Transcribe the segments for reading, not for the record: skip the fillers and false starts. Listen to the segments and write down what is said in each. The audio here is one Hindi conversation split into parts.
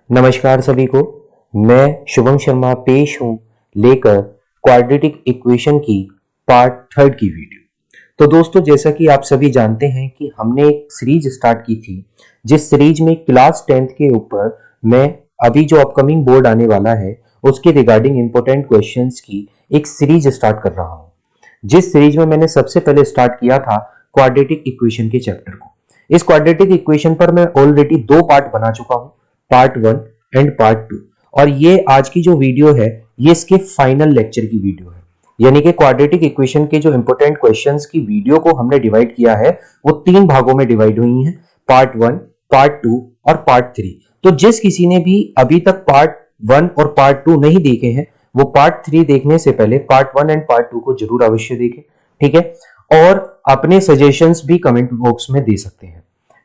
नमस्कार सभी को। मैं शुभम शर्मा पेश हूं लेकर क्वाड्रेटिक इक्वेशन की पार्ट थर्ड की वीडियो। तो दोस्तों, जैसा कि आप सभी जानते हैं कि हमने एक सीरीज स्टार्ट की थी, जिस सीरीज में क्लास 10th के ऊपर मैं अभी जो अपकमिंग बोर्ड आने वाला है उसके रिगार्डिंग इंपॉर्टेंट क्वेश्चंस की एक सीरीज स्टार्ट कर रहा हूं। जिस सीरीज में मैंने सबसे पहले स्टार्ट किया था क्वाड्रेटिक इक्वेशन के चैप्टर को। इस क्वाड्रेटिक इक्वेशन पर मैं ऑलरेडी दो पार्ट बना चुका हूं, पार्ट 1 एंड पार्ट 2। और ये आज की जो वीडियो है ये इसके फाइनल लेक्चर की वीडियो है। यानी कि क्वाड्रेटिक इक्वेशन के जो इंपॉर्टेंट क्वेश्चंस की वीडियो को हमने डिवाइड किया है वो तीन भागों में डिवाइड हुई है, पार्ट 1, पार्ट 2 और पार्ट 3। तो जिस किसी ने भी अभी तक पार्ट 1 और पार्ट 2 नहीं देखे हैं वो पार्ट 3 देखने से पहले पार्ट 1 एंड पार्ट 2 को जरूर अवश्य देखें, ठीक है। और अपने सजेशंस भी कमेंट बॉक्स में दे सकते हैं,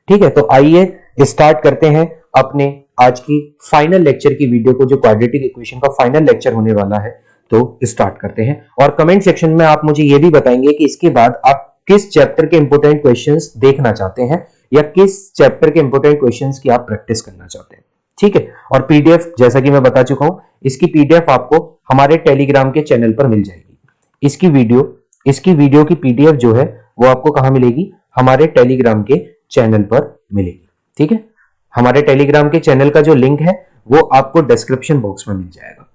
ठीक है। तो आइए स्टार्ट करते हैं अपने आज की फाइनल लेक्चर की वीडियो को, जो क्वाड्रेटिक इक्वेशन का फाइनल लेक्चर होने वाला है। तो स्टार्ट करते हैं और कमेंट सेक्शन में आप मुझे यह भी बताएंगे कि इसके बाद आप किस चैप्टर के इंपॉर्टेंट क्वेश्चंस देखना चाहते हैं या किस चैप्टर के इंपॉर्टेंट क्वेश्चंस की आप प्रैक्टिस करना चाहते हैं, ठीक है। और पीडीएफ, जैसा कि मैं बता चुका हूं, इसकी पीडीएफ आपको हमारे टेलीग्राम के चैनल पर मिल जाएगी। इसकी वीडियो की पीडीएफ जो है वो आपको कहां मिलेगी? हमारे टेलीग्राम के चैनल पर मिलेगी, ठीक है। हमारे टेलीग्राम के चैनल का जो लिंक है वो आपको डिस्क्रिप्शन बॉक्स में मिल जाएगा।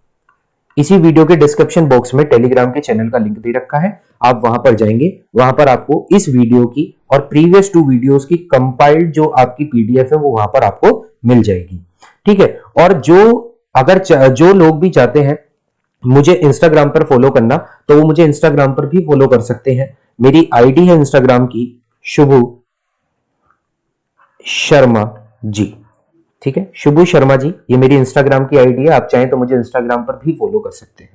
इसी वीडियो के डिस्क्रिप्शन बॉक्स में टेलीग्राम के चैनल का लिंक दे रखा है, आप वहां पर जाएंगे, वहां पर आपको इस वीडियो की और प्रीवियस 2 वीडियोस की कंपाइल्ड जो आपकी पीडीएफ है वो वहां पर आपको मिल जाएगी, ठीक है। और जो लोग भी चाहते हैं मुझे इंस्टाग्राम पर फॉलो करना, तो वो मुझे इंस्टाग्राम पर भी फॉलो कर सकते हैं। मेरी आईडी है इंस्टाग्राम की शुभू शर्मा जी, ठीक है। शुभू शर्मा जी, ये मेरी इंस्टाग्राम की आईडी है, आप चाहें तो मुझे इंस्टाग्राम पर भी फॉलो कर सकते हैं।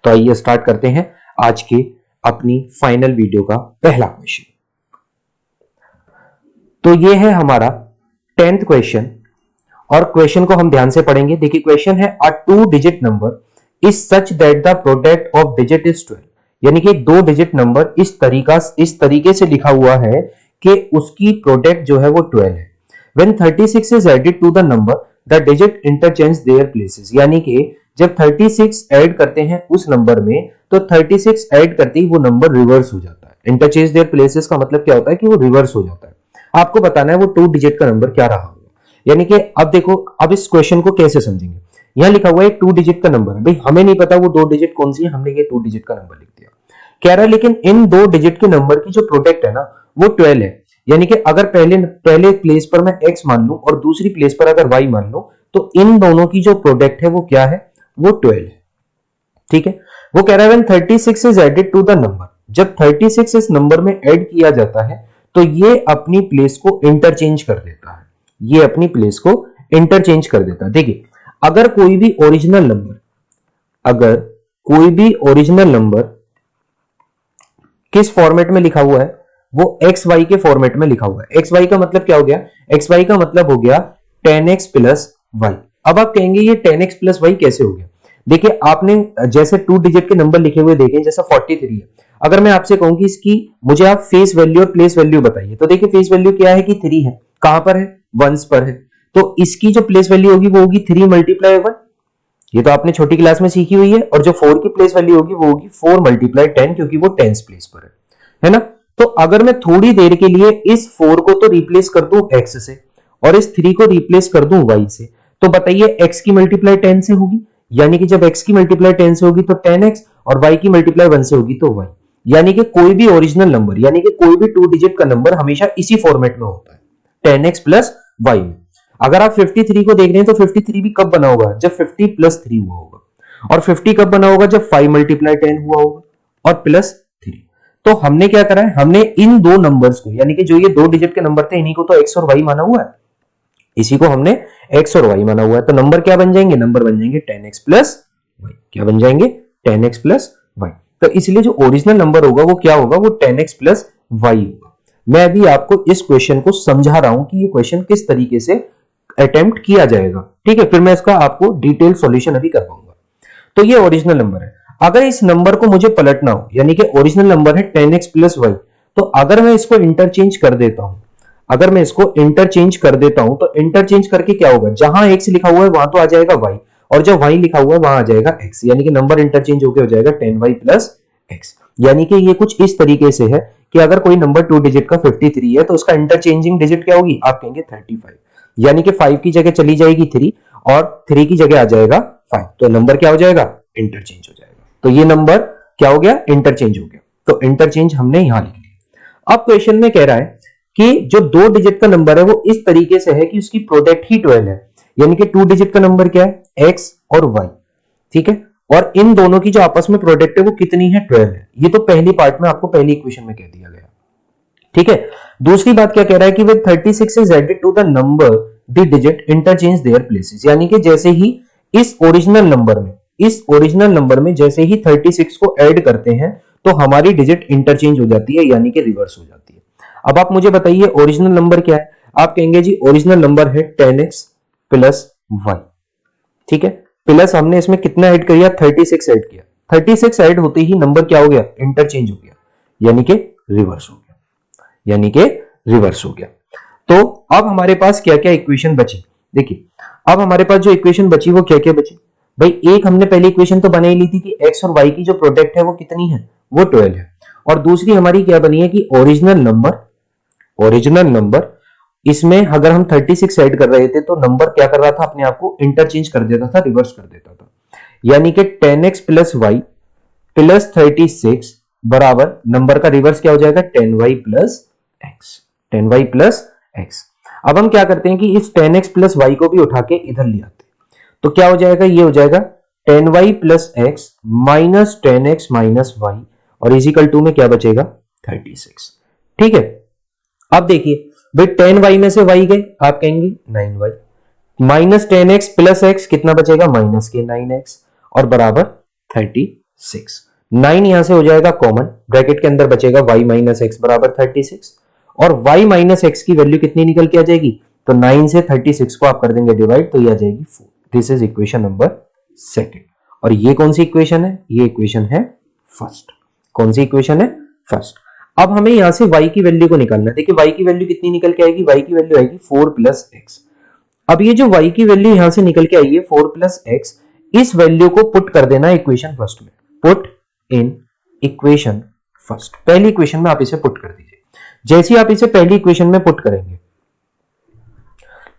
तो आइए स्टार्ट करते हैं आज के अपनी फाइनल वीडियो का पहला क्वेश्चन। तो ये है हमारा 10th क्वेश्चन और क्वेश्चन को हम ध्यान से पढ़ेंगे। देखिए क्वेश्चन है, अ 2 digit number is such that the product of digit is 12। यानी कि 2 डिजिट नंबर इस तरीके से लिखा हुआ है कि उसकी प्रोडक्ट जो है वो 12 है। When 36 is added to the number, the digit interchange their places। यानी कि जब 36 ऐड करते हैं उस नंबर में तो 36 ऐड करते ही वो नंबर रिवर्स हो जाता है। इंटरचेंज देयर प्लेसेस का मतलब क्या होता है कि वो रिवर्स हो जाता है। आपको बताना है वो 2 डिजिट का नंबर क्या रहा होगा। यानी कि अब देखो, अब इस क्वेश्चन को कैसे समझेंगे। यहां लिखा हुआ है 2 डिजिट का नंबर है, भाई हमें नहीं पता वो 2 डिजिट कौन सी है, हमने ये 2 डिजिट का नंबर लिख दिया। कह रहा है लेकिन इन 2 डिजिट के नंबर की जो प्रोडक्ट है ना वो 12 है। यानी कि अगर पहले प्लेस पर मैं x मान लूं और दूसरी प्लेस पर अगर y मान लूं तो इन दोनों की जो प्रोडक्ट है वो क्या है? वो 12 है, ठीक है। वो कह रहा है when 36 is added to the number, जब 36 इस नंबर में ऐड किया जाता है तो ये अपनी प्लेस को इंटरचेंज कर देता है। ये अपनी प्लेस को इंटरचेंज कर देता है। देखिए अगर कोई भी ओरिजिनल नंबर किस फॉर्मेट में लिखा हुआ है? वो एक्स वाई के फॉर्मेट में लिखा हुआ है। एक्स वाई का मतलब क्या हो गया? एक्स वाई का मतलब हो गया 10x प्लस वाई। अब आप कहेंगे ये 10x प्लस वाई कैसे हो गया? देखिए आपने जैसे 2 डिजिट के नंबर लिखे हुए देखे, जैसा 43 है। अगर मैं आपसे कहूं कि इसकी मुझे आप फेस वैल्यू और प्लेस वैल्यू बताइए, तो देखिए फेस वैल्यू क्या है कि 3 है। कहां पर है? वंस पर है। तो इसकी जो प्लेस वैल्यू होगी वो होगी 3 मल्टीप्लाई 1। ये तो आपने छोटी क्लास में सीखी हुई है। और जो 4 की प्लेस वैल्यू होगी वो होगी 4 मल्टीप्लाई 10, क्योंकि वो 10th प्लेस पर है ना। तो अगर मैं थोड़ी देर के लिए इस 4 को तो रिप्लेस कर दूं x से और इस 3 को रिप्लेस कर दूं y से, तो बताइए x की मल्टीप्लाई 10 से होगी। यानी कि जब x की मल्टीप्लाई 10 से होगी तो 10x और y की मल्टीप्लाई 1 से होगी तो y। यानी कि कोई भी ओरिजिनल नंबर, यानी कि कोई भी 2 डिजिट का नंबर हमेशा इसी फॉर्मेट में होता है, 10x प्लस y में। अगर आप 53 को देख रहे हैं तो 53 भी कब बना होगा? जब 50 प्लस 3 हुआ होगा। और 50 कब बना होगा? जब 5 मल्टीप्लाई 10 हुआ होगा और प्लस 3। तो हमने क्या करा है? हमने इन दो नंबर्स को, यानी कि जो ये 2 डिजिट के नंबर थे, इन्हीं को तो x और y माना हुआ है। इसी को हमने x और y माना हुआ है। तो नंबर क्या बन जाएंगे? नंबर बन जाएंगे 10x प्लस y। क्या बन जाएंगे? 10x plus y। तो इसलिए जो ओरिजिनल नंबर होगा वो क्या होगा? वो 10x प्लस y होगा। मैं अभी आपको इस क्वेश्चन को समझा रहा हूं कि ये क्वेश्चन किस तरीके से अटेम्प्ट किया जाएगा, ठीक है। फिर मैं इसका आपको डिटेल सॉल्यूशन अभी करवाऊंगा। तो ये ओरिजिनल नंबर है। अगर इस नंबर को मुझे पलटना हो, यानी कि ओरिजिनल नंबर है 10x प्लस वाई, तो अगर मैं इसको इंटरचेंज कर देता हूं, अगर मैं इसको इंटरचेंज कर देता हूं तो इंटरचेंज करके क्या होगा, जहां x लिखा हुआ है वहां तो आ जाएगा y, और जब y लिखा हुआ है वहां आ जाएगा x, यानी कि नंबर इंटरचेंज होकर हो जाएगा 10y प्लस x। यानी कि ये कुछ इस तरीके से है कि अगर कोई नंबर 2 डिजिट का 53 है तो उसका इंटरचेंजिंग डिजिट क्या होगी, आप कहेंगे 35, यानी कि 5 की जगह चली जाएगी 3 और 3 की जगह आ जाएगा 5, तो नंबर क्या हो जाएगा, इंटरचेंज हो जाएगा। तो ये नंबर क्या हो गया, इंटरचेंज हो गया, तो इंटरचेंज हमने यहां लिख लिया। अब क्वेश्चन में कह रहा है कि जो 2 डिजिट का नंबर है वो इस तरीके से है कि उसकी प्रोडक्ट ही 12 है, यानी कि 2 डिजिट का नंबर क्या है, x और y, ठीक है, और इन दोनों की जो आपस में प्रोडक्ट है वो कितनी है, 12 है। ये तो पहली पार्ट में आपको पहली इक्वेशन में कह दिया गया, ठीक है। दूसरी बात क्या कह रहा है कि with 36 is added to the number the digit interchange their places, यानी कि जैसे ही इस ओरिजिनल नंबर में जैसे ही 36 को ऐड करते हैं तो हमारी डिजिट इंटरचेंज हो जाती है, यानी कि रिवर्स हो जाती है। अब आप मुझे बताइए ओरिजिनल नंबर क्या है, आप कहेंगे जी ओरिजिनल नंबर है 10x प्लस y, ठीक है, प्लस हमने इसमें कितना ऐड किया, 36 ऐड किया, 36 ऐड होते ही नंबर क्या हो गया, इंटरचेंज हो गया, यानी कि रिवर्स हो गया, यानी कि रिवर्स हो गया। तो अब हमारे पास क्या क्या इक्वेशन बची, देखिए अब हमारे पास जो इक्वेशन बची वो क्या क्या बची भाई, एक हमने पहली इक्वेशन तो बना ही ली थी कि x और y की जो प्रोडक्ट है वो कितनी है, वो 12 है, और दूसरी हमारी क्या बनी है कि ओरिजिनल नंबर इसमें अगर हम 36 ऐड कर रहे थे तो नंबर क्या कर रहा था, अपने आप को इंटरचेंज कर देता था, रिवर्स कर देता था, यानी कि 10x प्लस y प्लस 36 बराबर नंबर का रिवर्स क्या हो जाएगा, 10y plus x, 10y plus x। अब हम क्या करते हैं कि इस 10x प्लस y को भी उठा के इधर ले आते हैं, तो क्या हो जाएगा, ये हो जाएगा 10y plus x minus 10x minus y, और इजिकल टू में क्या बचेगा, 36, ठीक है। अब देखिए भाई 10y में से y गए, आप कहेंगे 9y, minus 10x plus x कितना बचेगा, माइनस के 9x, और बराबर 36, 9 यहां से हो जाएगा कॉमन, ब्रैकेट के अंदर बचेगा y माइनस एक्स बराबर 36, और y माइनस एक्स की वैल्यू कितनी निकल के आ जाएगी, तो 9 से 36 को आप कर देंगे डिवाइड, तो ये आ जाएगी 4। This is equation number second. और ये कौन सी इक्वेशन है, ये इक्वेशन है फर्स्ट। कौन सी इक्वेशन है, फर्स्ट। अब हमें यहां से y की वैल्यू को निकालना है, देखिए y की वैल्यू कितनी निकल के आएगी, y की वैल्यू आएगी 4 प्लस एक्स। अब ये जो y की वैल्यू यहां से निकल के आई है 4 प्लस एक्स, इस वैल्यू को पुट कर देना इक्वेशन फर्स्ट में, पुट इन इक्वेशन फर्स्ट, पहली इक्वेशन में आप इसे पुट कर दीजिए। जैसे आप इसे पहली इक्वेशन में पुट करेंगे,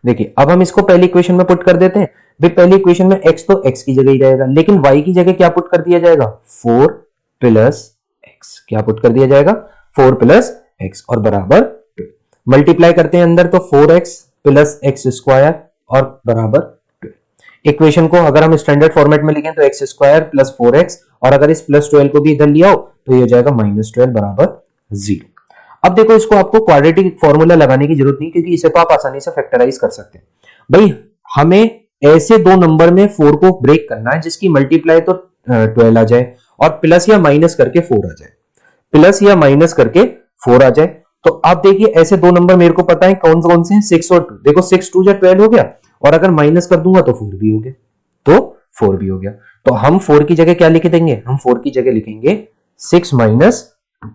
देखिए अब हम इसको पहली इक्वेशन में पुट कर देते हैं, भाई पहली इक्वेशन में x तो x की जगह ही रहेगा, लेकिन y की जगह क्या पुट कर दिया जाएगा, 4 प्लस x, क्या पुट कर दिया जाएगा, 4 प्लस x, और बराबर 2, मल्टीप्लाई करते हैं अंदर तो 4x प्लस एक्स स्क्वायर और बराबर 2। इक्वेशन को अगर हम स्टैंडर्ड फॉर्मेट में लिखें तो एक्स स्क्वायर प्लस 4x, और अगर इस प्लस 12 को भी इधर लिया हो तो ये हो जाएगा माइनस 12 बराबर 0। अब देखो इसको आपको क्वाड्रेटिक फॉर्मूला लगाने की जरूरत नहीं, क्योंकि इसे तो आप आसानी से फैक्टराइज कर सकते हैं। भाई हमें ऐसे दो नंबर में 4 को ब्रेक करना है जिसकी मल्टीप्लाई तो 12 आ जाए और प्लस या माइनस करके 4 आ जाए, प्लस या माइनस करके 4 आ जाए। तो आप देखिए ऐसे दो नंबर मेरे को पता है कौन कौन से हैं, 6 और 2। देखो 6 2 जा 12 हो गया, और अगर माइनस कर दूंगा तो 4 भी हो गया, तो 4 भी हो गया। तो हम 4 की जगह क्या लिख देंगे, हम 4 की जगह लिखेंगे 6 माइनस 2।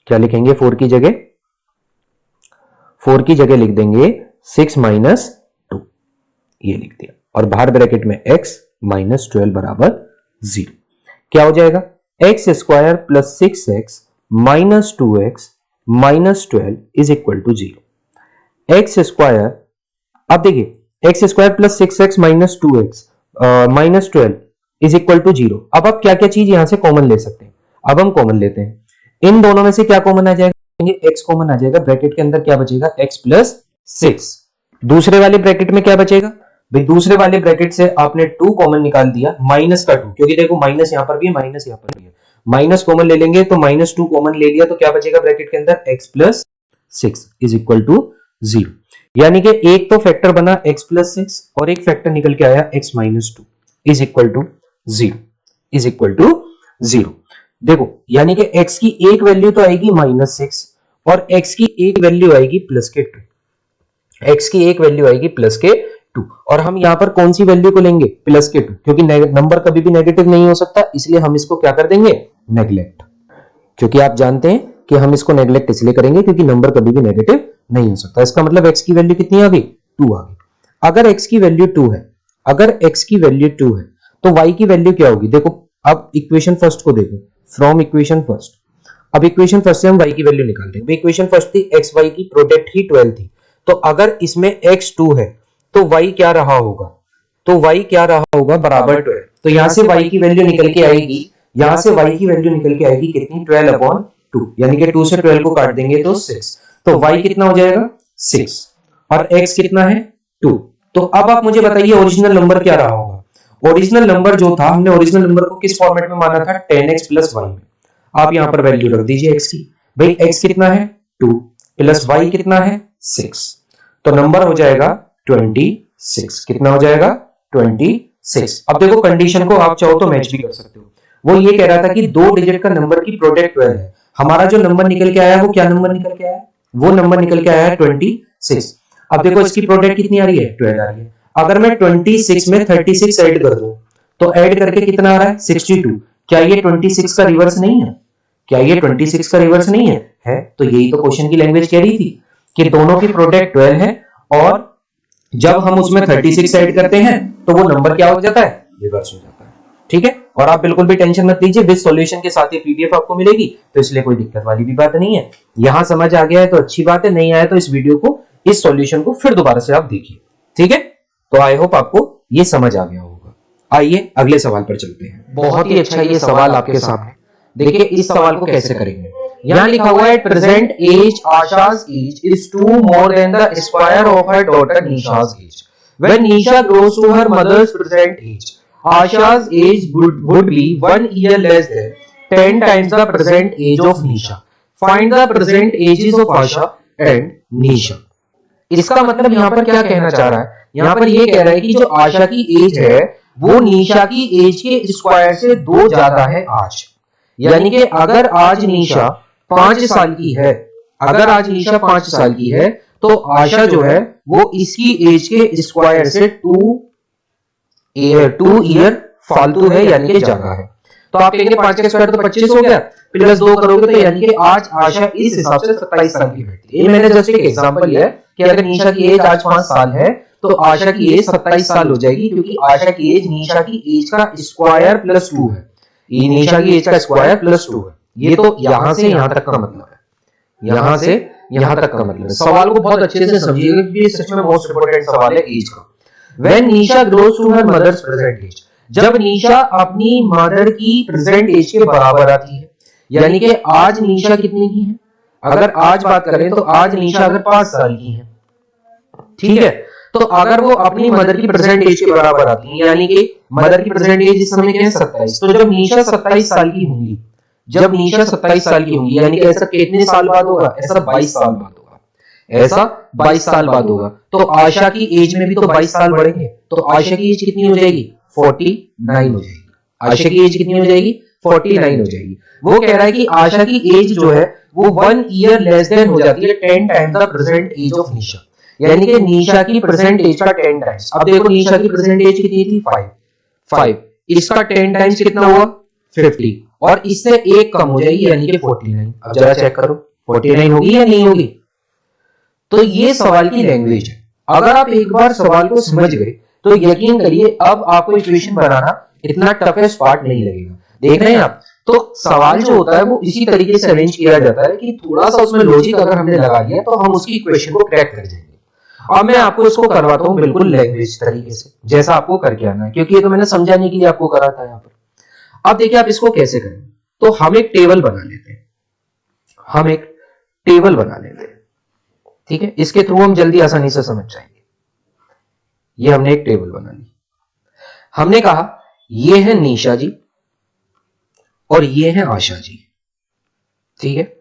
क्या लिखेंगे 4 की जगह, 4 की जगह लिख देंगे 6 माइनस 2, ये लिख दिया, और बाहर ब्रैकेट में x माइनस 12 बराबर 0। क्या हो जाएगा, x square plus 6x minus 2x minus 12 is equal to 0। X square, अब देखिए x square plus 6x minus 2x minus 12 is equal to 0। अब आप क्या क्या चीज यहां से कॉमन ले सकते हैं, अब हम कॉमन लेते हैं, इन दोनों में से क्या कॉमन आ जाएगा, x कॉमन आ जाएगा, ब्रैकेट के अंदर क्या बचेगा, x प्लस 6। दूसरे वाले ब्रैकेट में क्या बचेगा, भाई दूसरे वाले ब्रैकेट से आपने 2 कॉमन निकाल दिया, माइनस का 2, क्योंकि देखो माइनस यहां पर भी है, माइनस यहां पर भी है, माइनस कॉमन ले लेंगे तो माइनस 2 कॉमन ले लिया, तो क्या बचेगा ब्रैकेट के अंदर, x plus 6 is equal to 0। यानी कि एक तो फैक्टर बना x प्लस 6 और एक फैक्टर निकल के आया x minus 2 is equal to 0, is equal to 0। देखो यानी कि x की एक वैल्यू तो आएगी माइनस 6 और x की एक वैल्यू आएगी प्लस के 2, x की एक वैल्यू आएगी प्लस के 2, और हम यहां पर कौन सी वैल्यू को लेंगे, प्लस के 2, क्योंकि नंबर कभी भी नेगेटिव नहीं हो सकता, इसलिए हम इसको क्या कर देंगे, नेगलेक्ट। क्योंकि आप जानते हैं कि हम इसको नेगलेक्ट इसलिए करेंगे क्योंकि नंबर कभी भी नेगेटिव नहीं हो सकता। इसका मतलब x की वैल्यू कितनी आ गई, 2 आ गई। अगर x की वैल्यू 2 है, अगर x की वैल्यू 2 है तो y की वैल्यू क्या होगी? देखो अब इक्वेशन फर्स्ट को देखो, फ्रॉम इक्वेशन फर्स्ट। अब इक्वेशन फर्स्ट से हम y की वैल्यू निकालते हैं। इक्वेशन फर्स्ट थी x y की प्रोडक्ट ही 12 थी, तो अगर इसमें x 2 है तो y क्या रहा होगा? तो y क्या रहा होगा? बराबर 12। तो यहां से y की वैल्यू निकल के आएगी, यहां से y की वैल्यू निकल के आएगी कितनी? 12/2, यानी कि 2 से 12 को काट देंगे तो 6। तो y कितना हो जाएगा? 6। और x कितना है? 2। तो अब आप मुझे बताइए ओरिजिनल नंबर क्या रहा होगा? ओरिजिनल नंबर जो था, हमने ओरिजिनल नंबर को किस फॉर्मेट में माना था? 10x प्लस y में। आप यहां पर वैल्यू रख दीजिए x की। भाई x कितना है? 2 प्लस y कितना है? 6। तो नंबर हो जाएगा 26। कितना हो जाएगा? 26। अब देखो कंडीशन को आप चाहो तो मैच भी कर सकते हो। वो ये कह रहा था कि 2 डिजिट का नंबर की प्रोडक्ट 12 है। हमारा जो नंबर निकल के आया वो क्या नंबर निकल के आया? वो नंबर निकल के आया है 26। अब देखो इसकी प्रोडक्ट कितनी आ रही है? 12 आ रही है। अगर मैं 26 में 36 ऐड कर दूं तो ऐड करके कितना आ रहा है? 62। क्या ये 26 का रिवर्स नहीं है? क्या ये 26 का रिवर्स नहीं है? है। तो यही तो क्वेश्चन की लैंग्वेज कह रही थी कि दोनों की प्रोडक्ट 12 है और जब हम उसमें 36 ऐड करते हैं तो वो नंबर क्या हो जाता है? रिवर्स हो जाता है। ठीक है। और आप बिल्कुल भी टेंशन मत लीजिए, विद सॉल्यूशन के साथ ये पीडीएफ आपको मिलेगी, तो इसलिए कोई दिक्कत वाली भी बात नहीं है। यहां समझ आ गया है तो अच्छी बात है, नहीं आया तो इस वीडियो को, इस सॉल्यूशन को फिर दोबारा से आप देखिए। ठीक है। तो आई होप आपको ये समझ आ गया होगा। आइए अगले सवाल पर चलते हैं। बहुत ही अच्छा ये सवाल आपके सामने। देखिए इस सवाल को कैसे करेंगे। यहां लिखा हुआ है present age Asha's age is 2 more than the square of her daughter Nisha's age. When Nisha grows to her mother's present age, Asha's age would be 1 year less than 10 times the present age of Nisha. Find the present ages of Asha and Nisha. इसका मतलब यहां पर क्या कहना चाह रहा है? यहां पर यह कह रहा है कि जो आशा की एज है वो निशा की एज के स्क्वायर से 2 ज्यादा है आज। यानी कि अगर आज निशा 5 साल की है, अगर आज निशा 5 साल की है तो आशा जो है वो इसकी एज के स्क्वायर से 2 ईयर फालतू है, यानी कि ज्यादा है। तो आप कहेंगे 5 का स्क्वायर तो 25 हो गया, प्लस 2 करोगे तो यानी कि आज आशा इस हिसाब से 27 साल की बैठती है। ये मैंने जस्ट एक एग्जांपल लिया है कि अगर निशा की एज आज 5 साल है तो आशा की एज 27 साल हो जाएगी, क्योंकि आशा की एज निशा की एज का स्क्वायर प्लस 2 है। ये निशा की एज का स्क्वायर प्लस 2 है। ये तो यहां से यहां तक का मतलब है, यहां से यहां तक का मतलब है। सवाल को बहुत अच्छे से समझिएगा क्योंकि ये सच में मोस्ट इंपोर्टेंट सवाल है एज का। When Nisha grows to her mother's present age, जब निशा अपनी मदर की प्रेजेंट एज के बराबर आती है, यानी कि आज निशा कितनी की है? अगर आज बात करें तो आज निशा अगर 5 साल की है, ठीक है, तो अगर वो अपनी मदर की प्रेजेंट एज के बराबर आती है, यानी कि मदर की प्रेजेंट एज इस समय क्या है? 27। तो जब निशा 27 साल की होंगी, जब निशा 27 साल की होंगी, यानी कि ऐसा कितने साल बाद होगा? ऐसा 22 साल बाद होगा, ऐसा 22 साल बाद होगा। तो आशा की एज में भी तो 22 साल बढ़ेंगे, तो आशा की एज कितनी हो जाएगी? 49 हो जाएगी। आशा की एज कितनी हो जाएगी? 49 हो जाएगी। वो कह रहा है कि आशा की एज जो है वो 1 ईयर लेस देन हो जाती है 10 times the present age of Nisha, यानी कि निशा की प्रेजेंट एज का 10 टाइम्स। अब देखो निशा की प्रेजेंट एज कितनी थी? 5। इसका 10 टाइम्स कितना हुआ? 50, और इससे एक कम हो जाएगी यानी कि 49। अब जरा चेक करो 49 होगी या नहीं होगी? तो ये सवाल की लैंग्वेज है। अगर आप एक बार सवाल को समझ गए तो यकीन करिए अब आपको इक्वेशन बनाना इतना टफेस्ट पार्ट नहीं लगेगा। देख रहे हैं आप? तो सवाल जो होता है वो इसी तरीके से अरेंज किया जाता है कि थोड़ा सा उसमें लॉजिक अगर हमने लगा दिया तो हम उसकी इक्वेशन को क्रैक कर जाएंगे। अब मैं आपको इसको करवाता हूं बिल्कुल लैंग्वेज तरीके से, जैसा आपको करके आना है, क्योंकि ये तो मैंने समझाने के लिए आपको करा था यहाँ पर। अब देखिए आप इसको कैसे करें। तो हम एक टेबल बना लेते हैं, हम एक टेबल बना लेते हैं, ठीक है, इसके थ्रू हम जल्दी आसानी से समझ जाएंगे। ये हमने एक टेबल बना ली। हमने कहा ये है निशा जी और ये है आशा जी, ठीक है,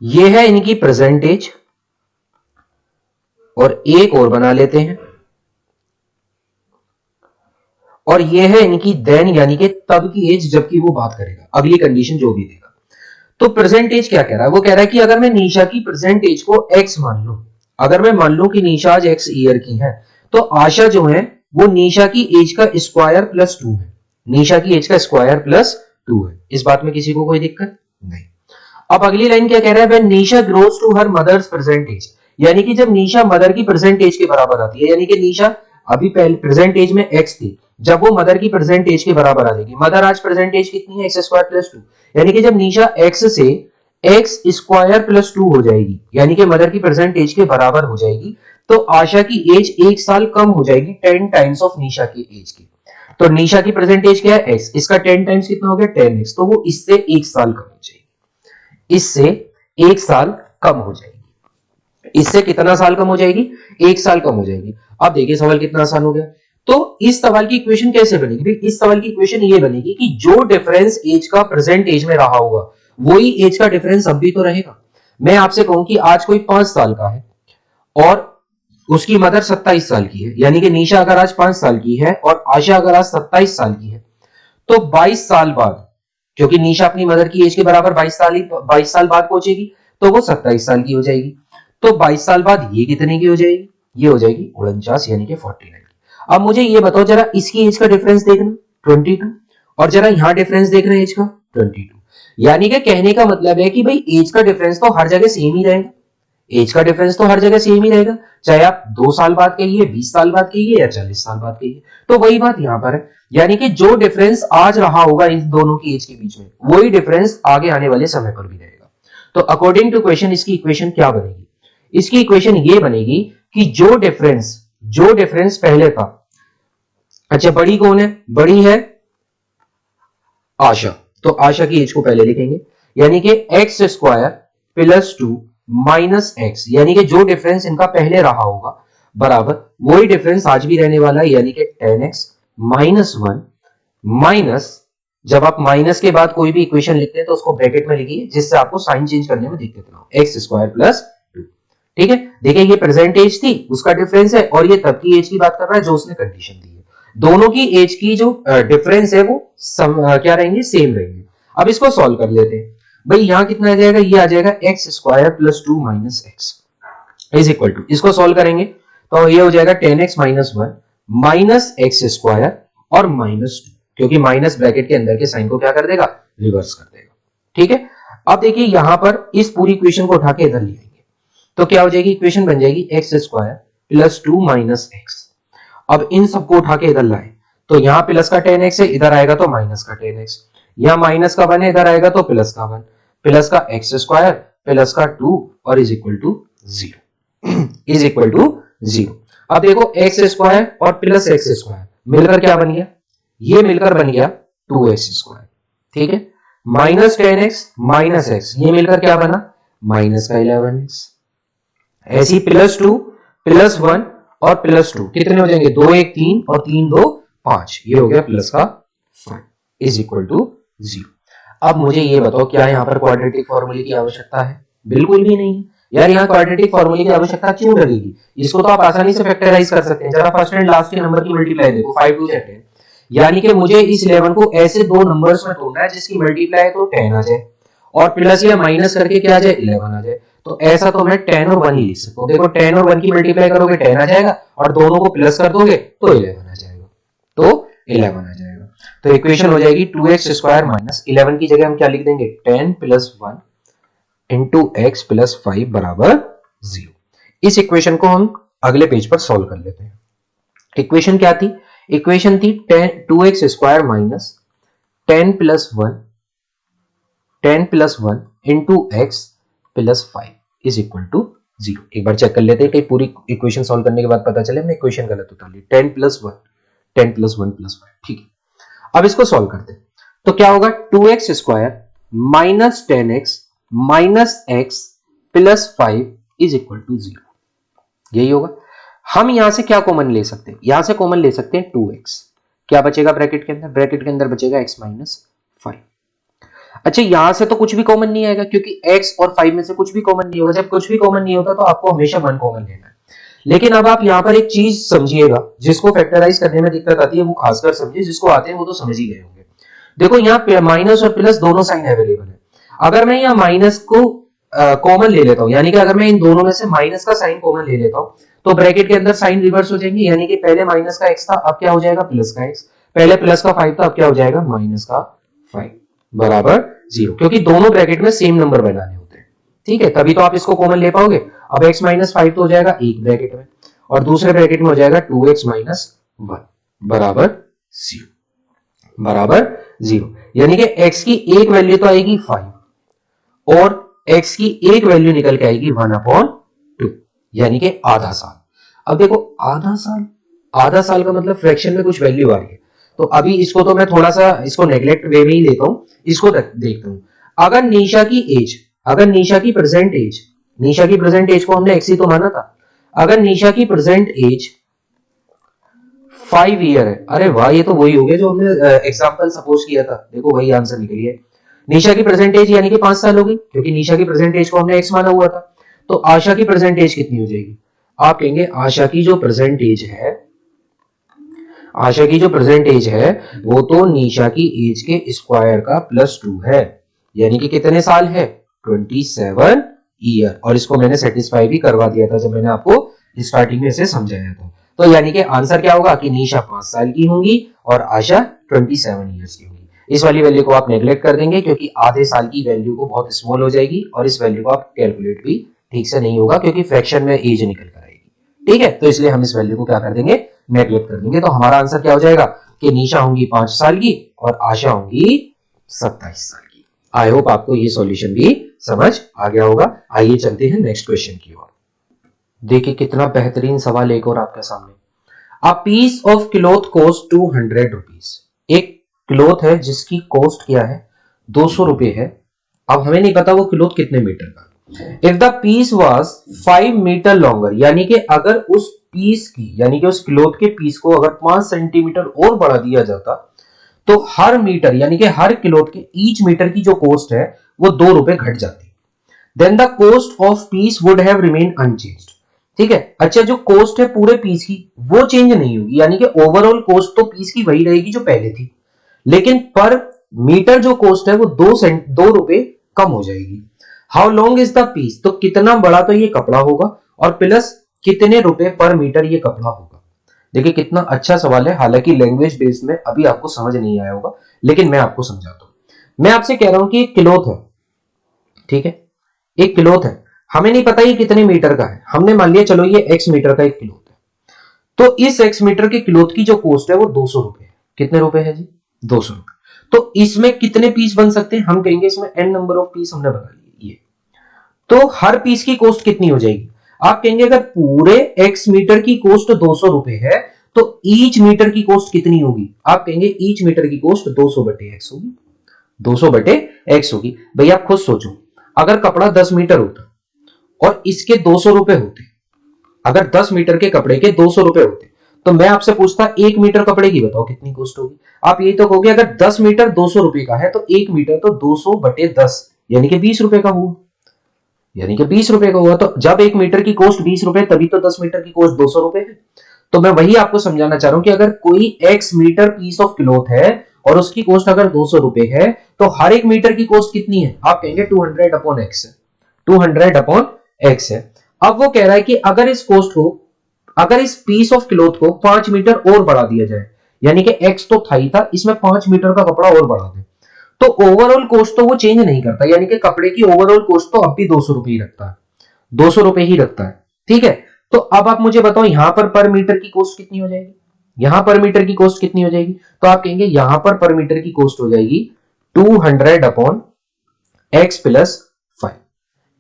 ये है इनकी प्रेजेंट एज, और एक और बना लेते हैं, और ये है इनकी देन यानी कि तब की एज जबकि वो बात करेगा, अगली कंडीशन जो भी देगा। तो प्रेजेंट एज क्या कह रहा है? वो कह रहा है कि अगर मैं निशा की प्रेजेंट एज को x मान लूं, अगर मैं मान लूं कि निशा आज x ईयर की है, तो आशा जो है वो निशा की एज का स्क्वायर प्लस 2 है। निशा की एज का स्क्वायर प्लस 2 है। इस बात में किसी को कोई दिक्कत नहीं। अब अगली लाइन क्या कह रहा है? When Nisha grows to her mother's present age, यानी कि जब निशा मदर की प्रेजेंट एज के बराबर आती है, यानी कि निशा अभी पहले प्रेजेंट एज में x थी, जब वो मदर की प्रेजेंट एज के बराबर आ जाएगी, मदर आज प्रेजेंट एज कितनी है, एक्स स्क्वायर प्लस 2, यानी कि जब निशा x से एक्स स्क्वायर प्लस 2 हो जाएगी, यानी कि मदर की प्रेजेंट एज के बराबर हो जाएगी, तो आशा की एज 1 साल कम हो जाएगी 10 टाइम्स ऑफ निशा की एज की। तो निशा की प्रेजेंट एज क्या है, x, इसका 10 टाइम्स कितना हो गया, 10x, तो वो इससे 1 साल कम हो जाएगी, इससे 1 साल कम हो जाएगी। इससे कितना साल कम हो जाएगी, 1 साल कम हो जाएगी। अब देखिए सवाल कितना आसान हो गया। तो इस सवाल की इक्वेशन कैसे बनेगी, इस सवाल की इक्वेशन ये बनेगी कि जो डिफरेंस एज का प्रेजेंट एज में रहा होगा वही एज का डिफरेंस अब भी तो रहेगा। मैं आपसे कहूं कि आज कोई 5 साल का है और उसकी मदर 27 साल की है, यानी कि निशा अगर आज 5 साल की है और आशा अगर आज 27 साल की है, तो 22 साल बाद, क्योंकि निशा अपनी मदर की एज के बराबर 22 साल बाद पहुंचेगी, तो वो 27 साल की हो जाएगी। तो 22 साल बाद ये कितने की हो जाएगी, ये हो जाएगी 49, यानी कि 49। अब मुझे ये बताओ जरा, इसकी एज का डिफरेंस देखना 22, और जरा यहां डिफरेंस देखना एज का 22, यानी कि कहने का मतलब है कि भाई एज का डिफरेंस तो हर जगह सेम ही रहेगा, एज का डिफरेंस तो हर जगह सेम ही रहेगा, चाहे आप 2 साल बाद कहिए, 20 साल बाद कहिए या 40 साल बाद कहिए। तो वही बात यहां पर है, यानी कि जो डिफरेंस आज रहा होगा इन दोनों की एज के बीच में, वही डिफरेंस आगे आने वाले समय पर भी रहेगा। तो अकॉर्डिंग टू क्वेश्चन इसकी इक्वेशन क्या बनेगी, इसकी इक्वेशन ये बनेगी कि जो डिफरेंस पहले था, अच्छा बड़ी कौन है, बड़ी है आशा, तो आशा की एज को पहले लिखेंगे, यानी कि x square plus 2 minus x, यानी कि जो डिफरेंस इनका पहले रहा होगा बराबर वही डिफरेंस आज भी रहने वाला है, यानी कि 10x माइनस 1 माइनस, जब आप माइनस के बाद कोई भी इक्वेशन लिखते हैं तो उसको ब्रैकेट में लिखिए जिससे आपको साइन चेंज करने में दिक्कत ना हो, एक्स स्क्वायर प्लस 2। ठीक है, देखिए ये प्रेजेंट एज थी, उसका डिफरेंस है, और ये तब की एज की बात कर रहा है जो उसने कंडीशन दी है। दोनों की एज की जो डिफरेंस है वो क्या रहेंगे, सेम रहेंगे। अब इसको सॉल्व कर लेते हैं। भाई यहां कितना आ जाएगा, ये आ जाएगा x square plus 2 minus x is equal to, इसको सॉल्व करेंगे तो ये हो जाएगा 10x minus 1 minus x square और माइनस 2, क्योंकि माइनस ब्रैकेट के अंदर के साइन को क्या कर देगा, रिवर्स कर देगा। ठीक है, अब देखिए यहां पर इस पूरी इक्वेशन को उठा के इधर ले आएंगे तो क्या हो जाएगी, इक्वेशन बन जाएगी x square plus 2 minus x. अब इन सबको उठा के इधर लाए तो यहाँ प्लस का 10x है, इधर आएगा तो माइनस का 10x, यहाँ माइनस का 1 है, इधर आएगा तो प्लस का 1, प्लस का एक्स स्क्वायर प्लस का 2 और is equal to 0, is equal to 0। अब देखो एक्स स्क्वायर और प्लस एक्स स्क्वायर मिलकर क्या बन गया, ये मिलकर बन गया 2x स्क्वायर। ठीक है, माइनस 10x माइनस एक्स, ये मिलकर क्या बना, माइनस का 11x। ऐसी प्लस 2 प्लस 1 और प्लस 2 कितने हो जाएंगे, 2 1 3 और 3 2 5, ये हो गया प्लस का 5 इज इक्वल टू 0। अब मुझे ये बताओ क्या यहाँ पर क्वाड्रेटिक फॉर्मूले की आवश्यकता है, बिल्कुल भी नहीं यार, यहाँ क्वाड्रेटिक फॉर्मूले की आवश्यकता क्यों लगेगी, इसको तो आप आसानी से फैक्टराइज कर सकते हैं। जरा फर्स्ट एंड लास्ट के नंबर की मल्टीप्लाई देखो, 5 2 10, यानी कि मुझे इस 11 को ऐसे दो नंबर्स में तोड़ना है जिसकी मल्टीप्लाई तो 10 आ जाए और प्लस या माइनस करके क्या आ जाए, 11 आ जाए। तो ऐसा तो मैं 10 और 1 ही लिख सकता हूं। देखो 10 और 1 की मल्टीप्लाई करोगे 10 आ जाएगा और दोनों को प्लस कर दोगे तो 11 आ जाएगा, तो 11 आ जाएगा। तो इक्वेशन हो जाएगी 2x स्क्वायर माइनस 11 की जगह हम क्या लिख देंगे, 10 प्लस 1 इंटू एक्स प्लस 5 बराबर 0। इस इक्वेशन को हम अगले पेज पर सॉल्व कर लेते हैं। इक्वेशन क्या थी, इक्वेशन थी 2x square minus 10 plus 1 into x plus 5 is equal to 0। एक बार चेक कर लेते हैं कि पूरी इक्वेशन सॉल्व करने के बाद पता चले हमने इक्वेशन गलत उतार ली। 10 प्लस 1 प्लस 5, ठीक है। अब इसको सॉल्व करते हैं तो क्या होगा, 2x square minus 10x minus x plus 5 is equal to 0, यही होगा। हम यहां से क्या कॉमन ले सकते हैं, यहां से कॉमन ले सकते हैं 2x, क्या बचेगा ब्रैकेट के अंदर, ब्रैकेट के अंदर बचेगा x माइनस 5। अच्छा यहां से तो कुछ भी कॉमन नहीं आएगा क्योंकि x और 5 में से कुछ भी कॉमन नहीं होगा। जब कुछ भी कॉमन नहीं होता तो आपको हमेशा 1 कॉमन लेना है। लेकिन अब आप यहां पर एक चीज समझिएगा, जिसको फैक्टराइज करने में दिक्कत आती है वो खासकर समझिए, जिसको आते हैं वो तो समझ ही गए होंगे। देखो यहाँ माइनस और प्लस दोनों साइन अवेलेबल है। अगर मैं यहाँ माइनस को कॉमन ले लेता हूं, यानी कि अगर मैं इन दोनों में से माइनस का साइन कॉमन ले लेता हूं तो ब्रैकेट के अंदर साइन रिवर्स हो जाएंगे, यानी कि पहले माइनस का x था अब क्या हो जाएगा प्लस का x, पहले प्लस का 5 था अब क्या हो जाएगा माइनस का 5 बराबर 0, क्योंकि दोनों ब्रैकेट में सेम नंबर बनाने होते हैं। ठीक है, तभी तो आप इसको कॉमन ले पाओगे। अब x माइनस 5 तो हो जाएगा एक ब्रैकेट में, और दूसरे ब्रैकेट में हो जाएगा 2x माइनस 1 बराबर 0, बराबर 0। यानी कि x की एक वैल्यू तो आएगी 5 और x की एक वैल्यू निकल के आएगी 1/2, यानी कि आधा साल। अब देखो आधा साल का मतलब फ्रैक्शन में कुछ वैल्यू आ रही है, तो अभी इसको तो मैं थोड़ा सा इसको नेग्लेक्ट वे में ही लेता हूं, इसको देखता हूं। अगर निशा की प्रेजेंट एज को हमने एक्स ही तो माना था, अगर निशा की प्रेजेंट एज 5 ईयर है, अरे वाह ये तो वही हो गया जो हमने एग्जांपल सपोज किया था, देखो वही आंसर निकल गया। निशा की प्रेजेंट एज यानी कि 5 साल हो गई, क्योंकि निशा की प्रेजेंट एज को हमने एक्स माना हुआ था। तो आशा की प्रेजेंट एज कितनी हो जाएगी? आप कहेंगे आशा की जो प्रेजेंट एज है वो तो निशा की एज के स्क्वायर का +2 है, यानी कि कितने साल है? 27 ईयर। और इसको मैंने सेटिस्फाई भी करवा दिया था जब मैंने आपको स्टार्टिंग में इसे समझाया था। तो यानी कि आंसर क्या होगा कि निशा 5 साल की होंगी और आशा 27 ईयर्स की होंगी। इस वाली वैल्यू को आप नेग्लेक्ट कर देंगे, क्योंकि आधे साल की वैल्यू को बहुत स्मॉल हो जाएगी और इस वैल्यू को आप कैलकुलेट भी ठीक से नहीं होगा, क्योंकि फ्रैक्शन में एज निकल कर आएगी। ठीक है, तो इसलिए हम इस वैल्यू को क्या कर देंगे? नेग्लेक्ट कर देंगे। तो हमारा आंसर क्या हो जाएगा कि निशा होंगी 5 साल की और आशा होंगी 27 साल की। आई होप आपको ये सॉल्यूशन भी समझ आ गया होगा। आइए चलते हैं नेक्स्ट क्वेश्चन की ओर। देखिए कितना बेहतरीन सवाल एक और आपके सामने। A piece of cloth cost 200 rupees. एक क्लॉथ है जिसकी कॉस्ट क्या है? 200 रुपए है। अब हमें नहीं पता वो क्लॉथ कितने मीटर का। If the piece was 5 metre longer, यानी कि अगर उस पीस की यानी कि उस क्लॉथ के पीस को अगर 5 सेंटीमीटर और बढ़ा दिया जाता तो हर मीटर यानी कि हर क्लॉथ के ईच मीटर की जो कॉस्ट है वो 2 रुपए घट जाती। Then the cost of piece would have remain unchanged. ठीक है, अच्छा जो कॉस्ट है पूरे पीस की वो चेंज नहीं होगी, यानी कि ओवरऑल कॉस्ट तो पीस की वही रहेगी जो पहले थी, लेकिन पर मीटर जो कॉस्ट है वो 2 रुपए कम हो जाएगी। How long is the piece, तो कितना बड़ा तो ये कपड़ा होगा और प्लस कितने रुपए पर मीटर ये कपड़ा होगा। देखिए कितना अच्छा सवाल है, हालांकि लैंग्वेज बेस्ड में अभी आपको समझ नहीं आया होगा, लेकिन मैं आपको समझाता हूं। मैं आपसे कह रहा हूं कि एक क्लॉथ है, ठीक है, एक क्लॉथ है, हमें नहीं पता ये कितने मीटर का है, हमने मान लिया चलो ये x मीटर का एक क्लॉथ है, तो इस x मीटर के क्लॉथ की जो कॉस्ट है वो 200 रुपए है। कितने रुपए है जी? 200 रुपए। तो इसमें कितने पीस बन सकते हैं? हम कहेंगे इसमें n नंबर ऑफ पीस हमने बना लिए ये। तो हर पीस की कॉस्ट कितनी हो जाएगी? आप कहेंगे अगर पूरे x मीटर की कॉस्ट 200 रुपए है तो ईच मीटर की कॉस्ट कितनी होगी? आप कहेंगे ईच मीटर की कॉस्ट 200/x होगी, 200/x होगी। भैया आप खुद सोचो, अगर कपड़ा 10 मीटर होता और इसके 200 रुपए होते, अगर 10 मीटर के कपड़े के 200 रुपए होते, तो मैं आपसे पूछता 1 मीटर कपड़े की बताओ कितनी कॉस्ट होगी? आप यही तो कहोगे अगर 10 मीटर 200 रुपए का है तो 1 मीटर तो 200/10 यानी कि 20 रुपए का हुआ, यानी कि 20 रुपए का हुआ। तो जब 1 मीटर की कॉस्ट 20 रुपए तभी तो 10 मीटर की कॉस्ट 200 रुपए है। तो मैं वही आपको समझाना चाह रहा हूं कि अगर कोई x metre piece of cloth है और उसकी कॉस्ट अगर 200 रुपए है तो हर एक मीटर की कॉस्ट कितनी है? आप कहेंगे 200/x है, 200/x है। अब वो कह रहा है कि अगर इस कॉस्ट को, अगर इस पीस ऑफ क्लॉथ को 5 मीटर और बढ़ा दिया जाए, यानी कि x तो था ही था, इसमें 5 मीटर का कपड़ा और बढ़ा दे, तो ओवरऑल कॉस्ट तो वो चेंज नहीं करता, यानी कि कपड़े की ओवरऑल कॉस्ट तो अब भी 200 रुपए ही रखता है, 200 रुपए ही रखता है। ठीक है, तो अब आप मुझे बताओ यहां पर मीटर की कॉस्ट कितनी हो जाएगी? यहां पर मीटर की कॉस्ट कितनी हो जाएगी? तो आप कहेंगे यहां पर मीटर की कॉस्ट हो जाएगी 200/x + 5,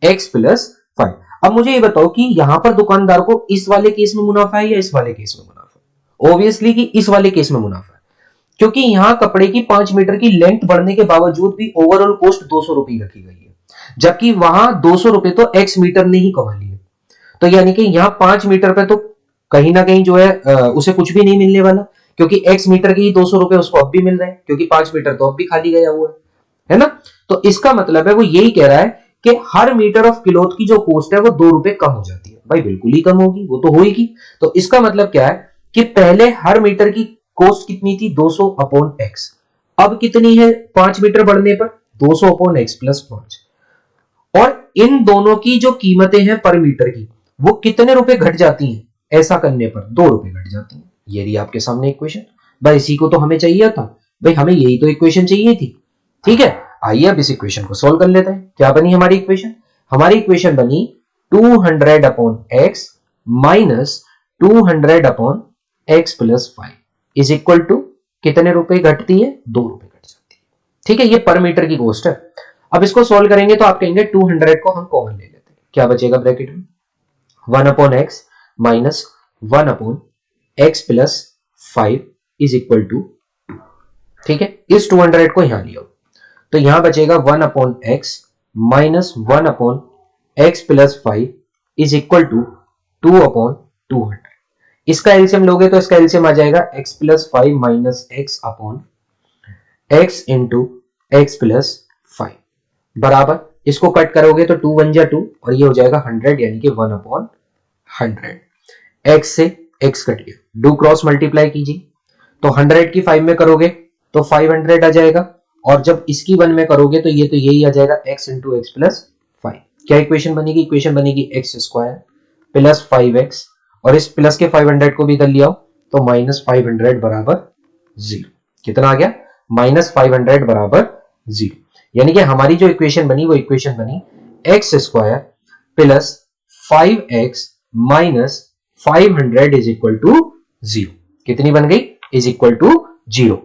x + 5। अब मुझे ये बताओ कि यहां पर दुकानदार को इस वाले केस में मुनाफा है या इस वाले केस में मुनाफा है? ऑब्वियसली कि इस वाले केस में मुनाफा है, क्योंकि यहां कपड़े की 5 मीटर की लेंथ बढ़ने के बावजूद भी ओवरऑल कॉस्ट 200 रुपए रखी गई है, जबकि वहां 200 रुपए तो x मीटर ने ही कमा लिए। तो यानी कि यहां 5 मीटर पे तो कहीं ना कहीं जो है उसे कुछ भी नहीं मिलने वाला, क्योंकि x मीटर के ही 200 रुपए उसको अब भी मिल रहे हैं, क्योंकि 5 मीटर तो अब भी खाली गया हुआ है ना। तो इसका मतलब है वो यही कह रहा है कि हर मीटर ऑफ क्लॉथ की जो कॉस्ट है वो 2 रुपए कम हो जाती है। भाई बिल्कुल ही कम होगी, वो तो होगी। तो इसका मतलब क्या है कि पहले हर मीटर की कॉस्ट कितनी थी? 200/x। अब कितनी है 5 मीटर बढ़ने पर? 200/x + 5। और इन दोनों की जो कीमतें हैं पर मीटर की वो कितने रुपए घट जाती हैं? ऐसा करने पर 2 रुपए घट जाती हैं। ये रही आपके सामने इक्वेशन। भाई इसी को तो हमें चाहिए था, भाई हमें यही तो इक्वेशन चाहिए थी। ठीक है, आइए अब इस इक्वेशन को सॉल्व कर लेते हैं। क्या बनी हमारी इक्वेशन? हमारी इक्वेशन बनी 200 upon x minus 200 upon x plus 5 is equal to कितने रुपए घटती है? 2 रुपए घट जाती है। ठीक है, ये पर मीटर की कॉस्ट है। अब इसको सॉल्व करेंगे तो आप कहेंगे 200 को हम कॉमन ले लेते हैं, क्या बचेगा ब्रैकेट में? 1 upon x minus 1 upon x plus 5 is equal to 2। ठीक है, इस 200 को यहां लिया तो यहां बचेगा 1 upon x minus 1 upon x plus 5 is equal to 2 upon 200। इसका एलसीएम लोगे तो इसका एलसीएम आ जाएगा x plus 5 minus x upon x into x plus 5 बराबर, इसको कट करोगे तो 2 1 जा 2 और ये हो जाएगा 100 यानी कि 1 अपॉन 100। x से x कट गया, डू क्रॉस मल्टीप्लाई कीजिए तो 100 की 5 में करोगे तो 500 आ जाएगा और जब इसकी 1 में करोगे तो ये यही आ जाएगा x इंटू एक्स प्लस 5। क्या इक्वेशन बनेगी? इक्वेशन बनेगी एक्स स्क्वायर प्लस 5x और इस प्लस के 500 को भी इधर लिया तो माइनस 500 बराबर 0। कितना आ गया? माइनस 500 बराबर 0। यानी कि हमारी जो इक्वेशन बनी वो इक्वेशन बनी x square plus 5x minus 500 is equal to 0। कितनी बन गई? Is equal to 0।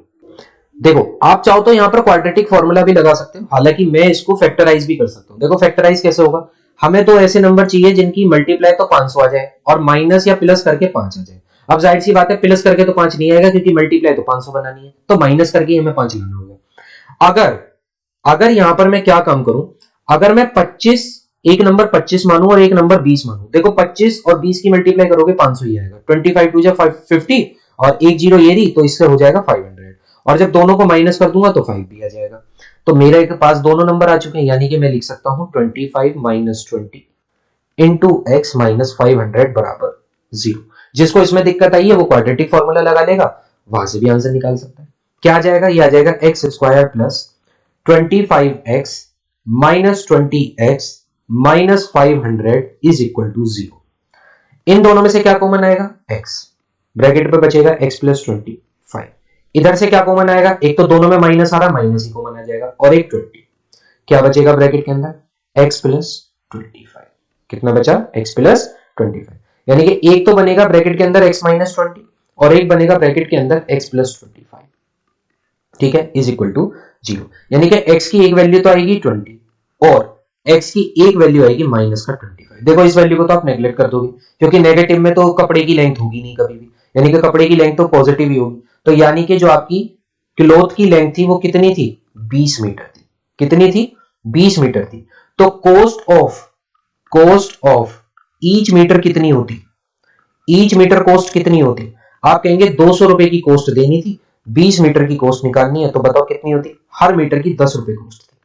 देखो आप चाहो तो यहां पर क्वाड्रेटिक फॉर्मूला भी लगा सकते हो, हालांकि मैं इसको फैक्टराइज भी कर सकता हूं। देखो फैक्टराइज कैसे होगा, हमें तो ऐसे नंबर चाहिए जिनकी मल्टीप्लाई तो 500 आ जाए और माइनस या प्लस करके 5 आ जाए। अब जाहिर सी बात है प्लस करके तो 5 नहीं आएगा क्योंकि मल्टीप्लाई तो 500 बनानी है, तो माइनस करके हमें 5 लाना होगा। अगर यहां पर मैं क्या काम करूं, अगर मैं 25 एक नंबर 25 मानूं और एक नंबर 20 मानूं, देखो 25 और 20 की मल्टीप्लाई करोगे 500 ही आएगा, 25 2 50 और एक जीरो ये रही तो इससे हो जाएगा 500 और जब दोनों को माइनस कर दूंगा तो 5 भी आ जाएगा। तो मेरे पास दोनों नंबर आ चुके हैं, यानी कि मैं लिख सकता हूं 25 माइनस 20 इंटू एक्स माइनस 500 बराबर 0। जिसको इसमें दिक्कत आई है वो क्वाड्रेटिक फॉर्मूला लगा लेगा, वहां से भी आंसर निकाल सकता है। क्या आ जाएगा? ये आ जाएगा x square plus 25x minus 20x minus 500 is equal to 0। इन दोनों में से क्या कॉमन आएगा? x, ब्रैकेट पे बचेगा x प्लस 25। इधर से क्या कॉमन आएगा? एक तो दोनों में माइनस आ रहा, माइनस ही कॉमन आ जाएगा और एक 20। क्या बचेगा ब्रैकेट के अंदर? x plus 25। कितना बचा? x plus 25। यानी कि एक तो बनेगा ब्रैकेट के अंदर x माइनस 20 और एक बनेगा ब्रैकेट के अंदर x प्लस 25। ठीक है, इज इक्वल टू 0। यानी कि x की एक वैल्यू तो आएगी 20 और x की एक वैल्यू आएगी माइनस का 25। देखो इस वैल्यू को तो आप नेग्लेक्ट कर दोगे क्योंकि नेगेटिव में तो कपड़े की लेंथ होगी नहीं कभी भी, यानी कि कपड़े की लेंथ तो पॉजिटिव ही होगी। तो यानी कि जो आपकी क्लॉथ की लेंथ थी वो कितनी थी? 20 मीटर थी। कितनी थी? 20 मीटर थी। तो कॉस्ट ऑफ ईच मीटर कितनी होती? ईच मीटर कॉस्ट कितनी होती? आप कहेंगे 200 रुपए की कॉस्ट देनी थी, 20 मीटर की कॉस्ट निकालनी है, तो बताओ कितनी होती? हर मीटर की 10 रुपए कॉस्ट थी।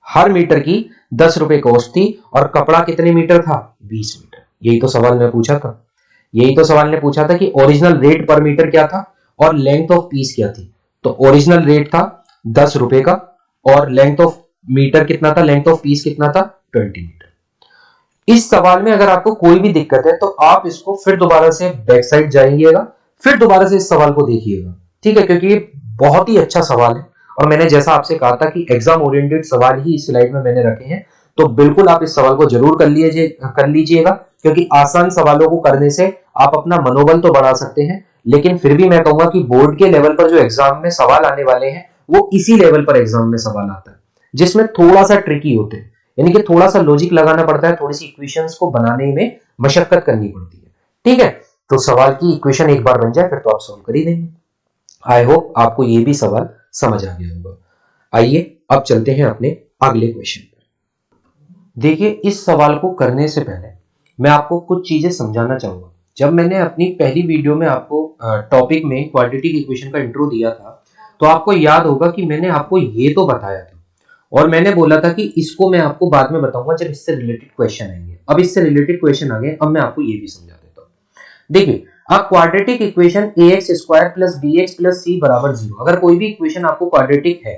हर मीटर की 10 रुपए कॉस्ट थी और कपड़ा कितने मीटर था? 20 मीटर। यही तो सवाल ने पूछा था। यही तो सवाल ने पूछा था कि ओरिजिनल रेट पर मीटर क्या था और लेंथ ऑफ पीस क्या थी। तो ओरिजिनल रेट था 10 रुपए का और लेंथ ऑफ मीटर कितना था? लेंथ ऑफ पीस कितना था? 20 मीटर। इस सवाल में अगर आपको कोई भी दिक्कत है तो आप इसको फिर दोबारा से बैक साइड जाइएगा, फिर दोबारा से इस सवाल को देखिएगा। ठीक है, क्योंकि ये बहुत ही अच्छा सवाल है और मैंने जैसा आपसे कहा था कि एग्जाम ओरिएंटेड सवाल ही इस स्लाइड में मैंने रखे हैं, तो बिल्कुल आप इस सवाल को जरूर कर लीजिएगा क्योंकि आसान सवालों को करने से आप अपना मनोबल तो बढ़ा सकते हैं, लेकिन फिर भी मैं कहूंगा कि बोर्ड के लेवल पर जो एग्जाम में सवाल आने वाले हैं वो इसी लेवल पर एग्जाम में सवाल आता है जिसमें थोड़ा सा ट्रिकी होते हैं, यानी कि थोड़ा सा लॉजिक लगाना पड़ता है, थोड़ी सी इक्वेशंस को बनाने में मशक्कत करनी पड़ती है। ठीक है, तो सवाल की इक्वेशन एक बार बन जाए फिर तो आप सॉल्व कर ही देंगे। आई होप आपको ये भी सवाल समझ आ गया होगा। आइए अब चलते हैं अपने अगले क्वेश्चन पर। देखिए इस सवाल को करने से पहले मैं आपको कुछ चीजें समझाना चाहूंगा। जब मैंने अपनी पहली वीडियो में आपको टॉपिक में क्वाड्रेटिक इक्वेशन का इंट्रो दिया था तो आपको याद होगा कि मैंने आपको ये तो बताया था और मैंने बोला था कि इसको मैं आपको बाद में बताऊंगा जब इससे रिलेटेड क्वेश्चन आएंगे। अब इससे रिलेटेड क्वेश्चन आ गए, अब मैं आपको ये भी समझा देता हूं। देखिए अब quadratic equation ax square plus bx plus c बराबर 0, अगर कोई भी इक्वेशन आपको क्वाड्रेटिक है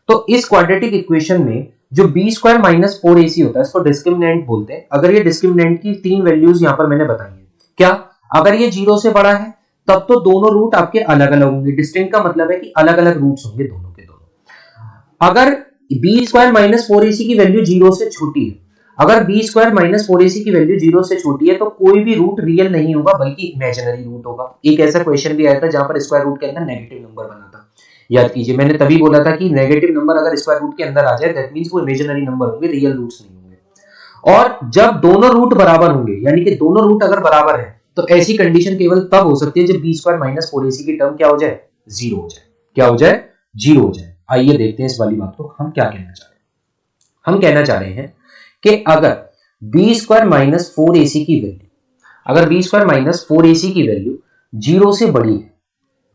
तो इस क्वाड्रेटिक इक्वेशन में जो b स्क्वायर माइनस 4ac होता है इसको डिस्क्रिमिनेंट बोलते हैं। अगर ये डिस्क्रिमिनेंट की 3 वैल्यूज यहां पर मैंने बताई है, क्या अगर ये 0 से बड़ा है तब तो दोनों रूट आपके अलग अलग होंगे। डिस्टिंक्ट का मतलब है कि अलग अलग रूट्स होंगे दोनों के दोनों। अगर b स्क्वायर माइनस 4ac की वैल्यू 0 से छोटी है, अगर बी स्क्वायर माइनस 4ac की वैल्यू 0 से छोटी है तो कोई भी रूट रियल नहीं होगा बल्कि इमेजिनरी रूट होगा। एक ऐसा क्वेश्चन भी आया था जहां पर स्क्वायर रूट के अंदर नेगेटिव नंबर बना था, याद कीजिए मैंने तभी बोला था कि नेगेटिव नंबर अगर स्क्वायर रूट के अंदर आ जाए दैट मींस वो इमेजिनरी नंबर होंगे, रियल रूट्स नहीं होंगे। और जब दोनों रूट बराबर होंगे यानी कि दोनों रूट अगर बराबर है तो ऐसी कंडीशन केवल तब हो सकती है जब बी स्क्वायर माइनस 4ac की टर्म क्या हो जाए, जीरो हो जाए। क्या हो जाए, जीरो हो जाए। आइए देखते हैं इस वाली बात को हम क्या कहना चाह रहे हैं। हम कहना चाह रहे हैं कि अगर बी स्क्वायर माइनस 4ac की वैल्यू, अगर बी स्क्वायर माइनस 4ac की वैल्यू जीरो से बड़ी है,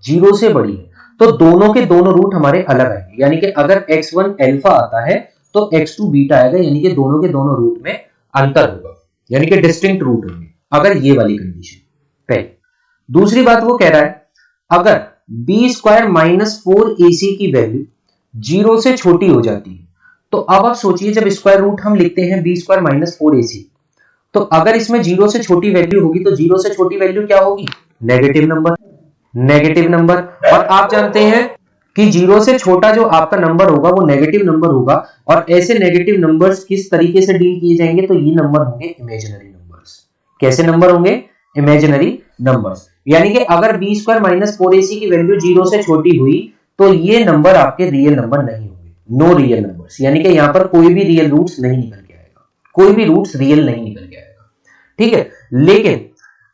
जीरो से बड़ी है तो दोनों के दोनों रूट हमारे अलग आएंगे। यानी कि अगर x1 अल्फा आता है तो x2 बीटा आएगा, यानी कि दोनों के दोनों रूट में अंतर होगा, यानी कि डिस्टिंक्ट रूट होंगे अगर ये वाली कंडीशन। पहले दूसरी बात वो कह रहा है अगर बी स्क्वायर माइनस 4ac की वैल्यू जीरो से छोटी हो जाती है तो अब आप सोचिए जब स्क्वायर रूट हम लिखते हैं बी स्क्वायर माइनस 4ac तो अगर इसमें जीरो से छोटी वैल्यू होगी तो जीरो से छोटी वैल्यू क्या होगी, नेगेटिव नंबर, नेगेटिव नंबर। और आप जानते हैं कि जीरो से छोटा जो आपका नंबर होगा वो नेगेटिव नंबर होगा, और ऐसे नेगेटिव नंबर्स किस तरीके से डील किए जाएंगे, तो ये नंबर होंगे इमेजिनरी नंबर्स। कैसे नंबर होंगे, इमेजिनरी नंबर्स। यानी कि अगर बी स्क्वायर माइनस 4ac की वैल्यू जीरो से छोटी हुई तो ये नंबर आपके रियल नंबर नहीं होंगे, नो रियल नंबर्स। यानी कि यहाँ पर कोई भी रियल रूट्स नहीं निकल के आएगा, कोई भी रूट्स रियल नहीं निकल के आएगा, ठीक है। लेकिन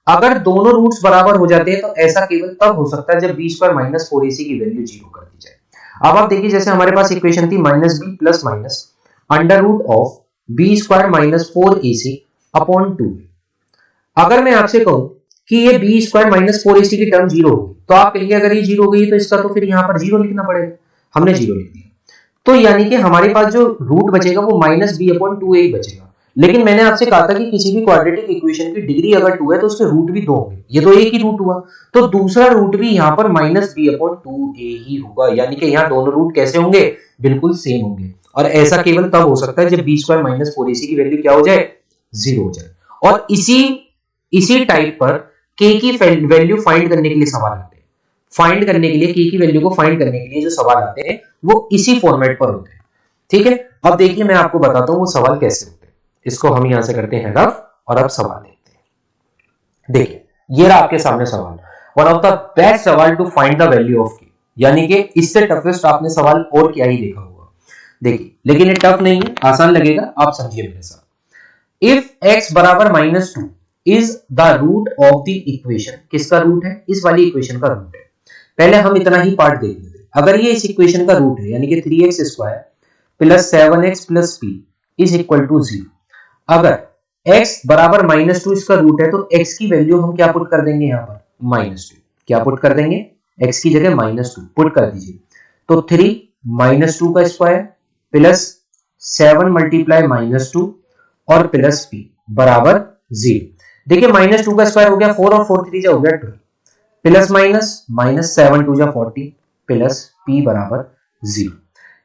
अगर दोनों रूट्स बराबर हो जाते हैं तो ऐसा केवल तब हो सकता है जब बी स्क्वायर माइनस 4ac की वैल्यू जीरो कर दी जाए। अब आप देखिए जैसे हमारे पास इक्वेशन थी minus b plus minus under root of b square minus 4ac upon 2। अगर मैं आपसे कहूं कि ये बी स्क्वायर माइनस 4ac की टर्म जीरो होगी तो आप कहेंगे अगर ये जीरो हो गई तो इसका तो फिर यहाँ पर जीरो लिखना पड़ेगा, हमने जीरो लिख दिया। तो यानी कि हमारे पास जो रूट बचेगा वो माइनस बी अपॉन 2a बचेगा। लेकिन मैंने आपसे कहा था कि किसी भी क्वाड्रेटिक इक्वेशन की डिग्री अगर 2 है तो उसके रूट भी 2 होंगे, ये तो एक ही रूट हुआ, तो दूसरा रूट भी यहाँ पर माइनस बी अपॉन 2a ही होगा। यानी कि यहाँ दोनों रूट कैसे होंगे, बिल्कुल सेम होंगे। और ऐसा केवल तब हो सकता है जब बी स्क्वायर माइनस 4ac की वैल्यू क्या हो जाए, जीरो हो जाए। और इसी टाइप पर k की वैल्यू फाइंड करने के लिए सवाल आते हैं, फाइंड करने के लिए k की वैल्यू को फाइंड करने के लिए जो सवाल आते हैं वो इसी फॉर्मेट पर होते हैं, ठीक है। अब देखिए मैं आपको बताता हूं वो सवाल कैसे होते हैं। इसको हम यहां से करते हैं रफ और अब सवाल देखते हैं। देखिए ये रहा आपके सामने सवाल, वन ऑफ द बेस्ट सवाल to find the value of k, यानी कि इससे टफेस्ट आपने सवाल और क्या ही देखा होगा। देखिए लेकिन ये टफ नहीं है, आसान लगेगा, आप समझिए मेरे साथ। इफ x बराबर minus 2 is the root of the equation, किसका रूट है, इस वाली इक्वेशन का रूट है। पहले हम इतना ही पार्ट देख लेते हैं। अगर ये इस इक्वेशन का रूट है यानी कि 3x square plus 7x plus p is equal to 0, अगर x बराबर माइनस 2 इसका रूट है तो x की वैल्यू हम क्या पुट कर देंगे, यहाँ पर माइनस 2। क्या पुट कर देंगे, x की जगह माइनस 2 पुट कर दीजिए। तो 3 माइनस 2 का स्क्वायर प्लस 7 मल्टीप्लाई माइनस 2 और प्लस p बराबर 0। देखिए माइनस 2 का स्क्वायर हो गया 4 और 4 3 हो गया 12, प्लस माइनस माइनस 7 2 जा 40 प्लस p बराबर 0।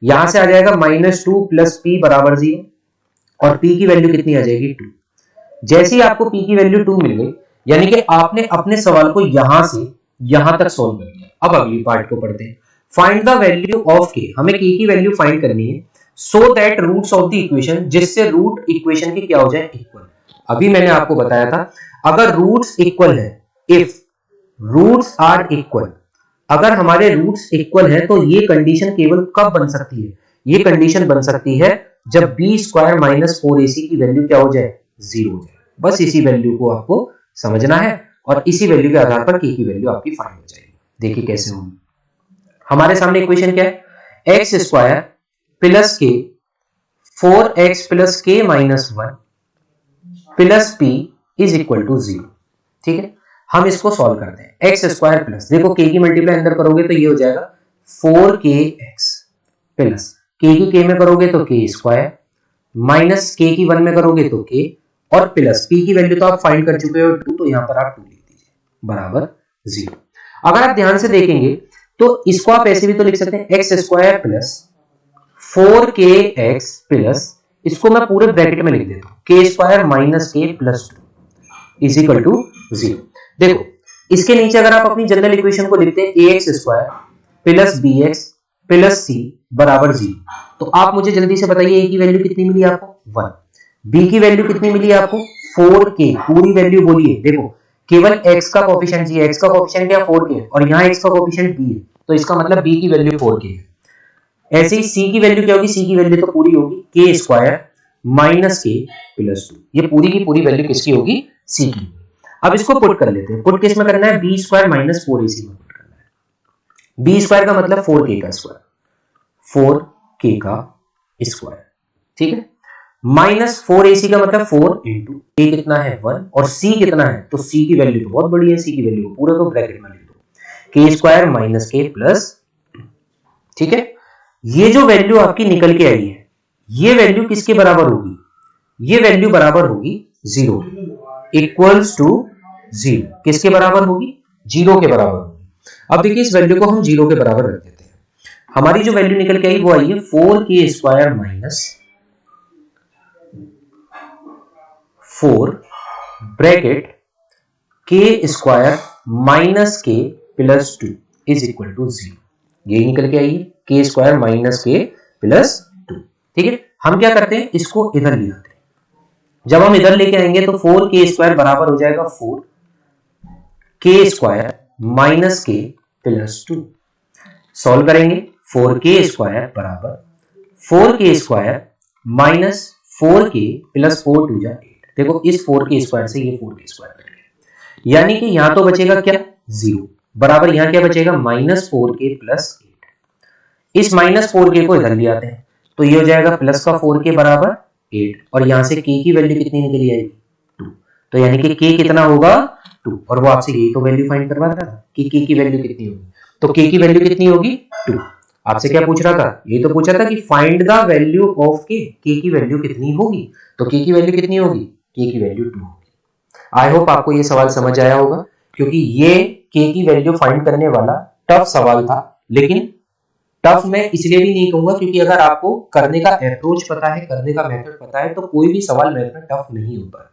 यहां से आ जाएगा माइनस 2 प्लस p बराबर 0 और p की वैल्यू कितनी आ जाएगी 2। जैसे ही आपको p की वैल्यू 2 मिल गई यानी कि आपने अपने सवाल को यहां से यहां तक सॉल्व कर लिया। अब अगली पार्ट को पढ़ते हैं। Find the value of k, हमें k की वैल्यू फाइंड करनी है so that roots of the equation, जिससे रूट इक्वेशन की क्या हो जाए, इक्वल। अभी मैंने आपको बताया था अगर रूट्स इक्वल है, इफ रूट्स आर इक्वल, अगर हमारे रूट्स इक्वल है तो ये कंडीशन केवल कब बन सकती है, ये कंडीशन बन सकती है जब बी स्क्वायर माइनस 4ac की वैल्यू क्या हो जाए, 0 हो जाए। बस इसी वैल्यू को आपको समझना है और इसी वैल्यू के आधार पर k की वैल्यू आपकी फाइंड हो जाएगी। देखिए कैसे होगी। हमारे सामने इक्वेशन क्या है, एक्स स्क्वायर प्लस के 4x plus k minus 1 plus p is equal to 0, ठीक है। हम इसको सॉल्व करते हैं। एक्स स्क्वायर प्लस, देखो k की मल्टीप्लाई अंदर करोगे तो ये हो जाएगा 4kx प्लस k की k में करोगे तो k स्क्वायर माइनस k की 1 में करोगे तो k और प्लस p की वैल्यू तो आप फाइंड कर चुके हो 2, तो यहां पर आप 2 लिख दीजिए बराबर 0। अगर आप ध्यान से देखेंगे तो इसको आप ऐसे भी तो लिख सकते हैं x square plus 4kx plus, इसको मैं पूरे ब्रैकेट में लिख देता हूं k square minus k plus 2 is equal to 0। देखो इसके नीचे अगर आप अपनी जनरल इक्वेशन को लिखते हैं ax square plus bx plus c बराबर 0, तो आप मुझे जल्दी से बताइए a की वैल्यू कितनी मिली आपको, 1। बी की वैल्यू कितनी मिली आपको 4k, पूरी वैल्यू बोलिए, देखो केवल x का कोफिशिएंट जी, x का कोफिशिएंट क्या 4k और यहाँ x का कोफिशिएंट b है, तो इसका मतलब b की वैल्यू 4k है। ऐसे ही c की वैल्यू क्या होगी, c की वैल्यू तो पूरी होगी k square minus k plus 2, ये पूरी की पूरी वैल्यू किसकी होगी, c की। अब इसको पुट कर लेते हैं, पुट किस में करना है, b स्क्वायर माइनस 4ac में पुट करना है। b स्क्वायर का मतलब 4k का स्क्वायर, 4k का स्क्वायर, ठीक है, माइनस 4ac का मतलब 4 इंटू a कितना है 1 और c कितना है, तो c की वैल्यू तो बहुत बड़ी है, c की वैल्यू को पूरा को ब्रैकेट में लिख दो, k square minus k plus, ठीक है। ये जो वैल्यू आपकी निकल के आई है, ये वैल्यू किसके बराबर होगी, ये वैल्यू बराबर होगी 0, इक्वल्स टू 0, किसके बराबर होगी, 0 के बराबर होगी। अब देखिए इस वैल्यू को हम 0 के बराबर रख देते हैं, हमारी जो वैल्यू निकल के आई वो आई है 4k square minus 4 bracket k square minus k plus 2 is equal to 0, यही निकल के आई है k square minus k plus 2, ठीक है। हम क्या करते हैं, इसको इधर ले आते हैं, जब हम इधर लेके आएंगे तो 4k स्क्वायर बराबर हो जाएगा 4k square minus k plus 2, solve करेंगे 4k स्क्वायर बराबर 4k square minus 4k plus 4 to जा 8, देखो इस 4k स्क्वायर से ये 4k स्क्वायर कट गया, यानी कि यहां तो बचेगा क्या 0, बराबर यहां क्या बचेगा माइनस 4k प्लस 8, इस माइनस 4k को इधर ले आते हैं तो ये हो जाएगा प्लस का 4k बराबर 8 और यहां से k की वैल्यू कितनी निकली आएगी 2, तो यानी कि k कितना होगा 2, और वो आपसे यही तो वैल्यू फाइंड करवा रहा था कि k की वैल्यू कितनी होगी, तो k की वैल्यू कितनी होगी 2। आपसे क्या पूछ रहा था, ये तो पूछा था कि find the value of k, k की वैल्यू कितनी होगी, तो k की वैल्यू कितनी होगी, k की वैल्यू 2 होगी। आई होप आपको ये सवाल समझ आया होगा, क्योंकि ये k की वैल्यू फाइंड करने वाला टफ सवाल था, लेकिन टफ मैं इसलिए भी नहीं कहूंगा क्योंकि अगर आपको करने का अप्रोच पता है, करने का मेथड पता है, तो कोई भी सवाल मैथ में टफ नहीं होता है,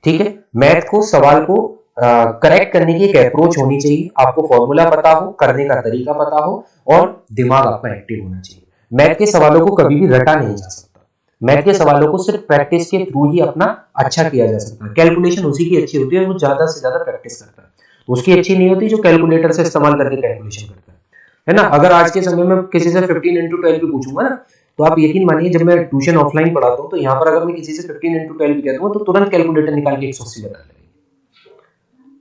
ठीक है। मैथ को, सवाल को करेक्ट करने की एक अप्रोच होनी चाहिए, आपको फॉर्मूला पता हो, करने का तरीका पता हो और दिमाग आपका एक्टिव होना चाहिए। मैथ के सवालों को कभी भी रटा नहीं जा सकता, मैथ के सवालों को सिर्फ प्रैक्टिस के थ्रू ही अपना अच्छा किया जा सकता है। कैलकुलेशन उसी की अच्छी होती है वो ज्यादा से ज्यादा प्रैक्टिस करता है, उसकी अच्छी नहीं होती जो कैलकुलेटर से इस्तेमाल करके कैलकुलेशन करता है ना। अगर आज के समय में किसी से 15 into 12 भी पूछूंगा ना, तो आप यकीन मानिए जब मैं ट्यूशन ऑफलाइन पढ़ाता हूँ तो यहाँ पर अगर मैं किसी से 15 into 12 भी कहता हूँ तो तुरंत कैलकुलेटर निकाल के 180 बता लगेंगे।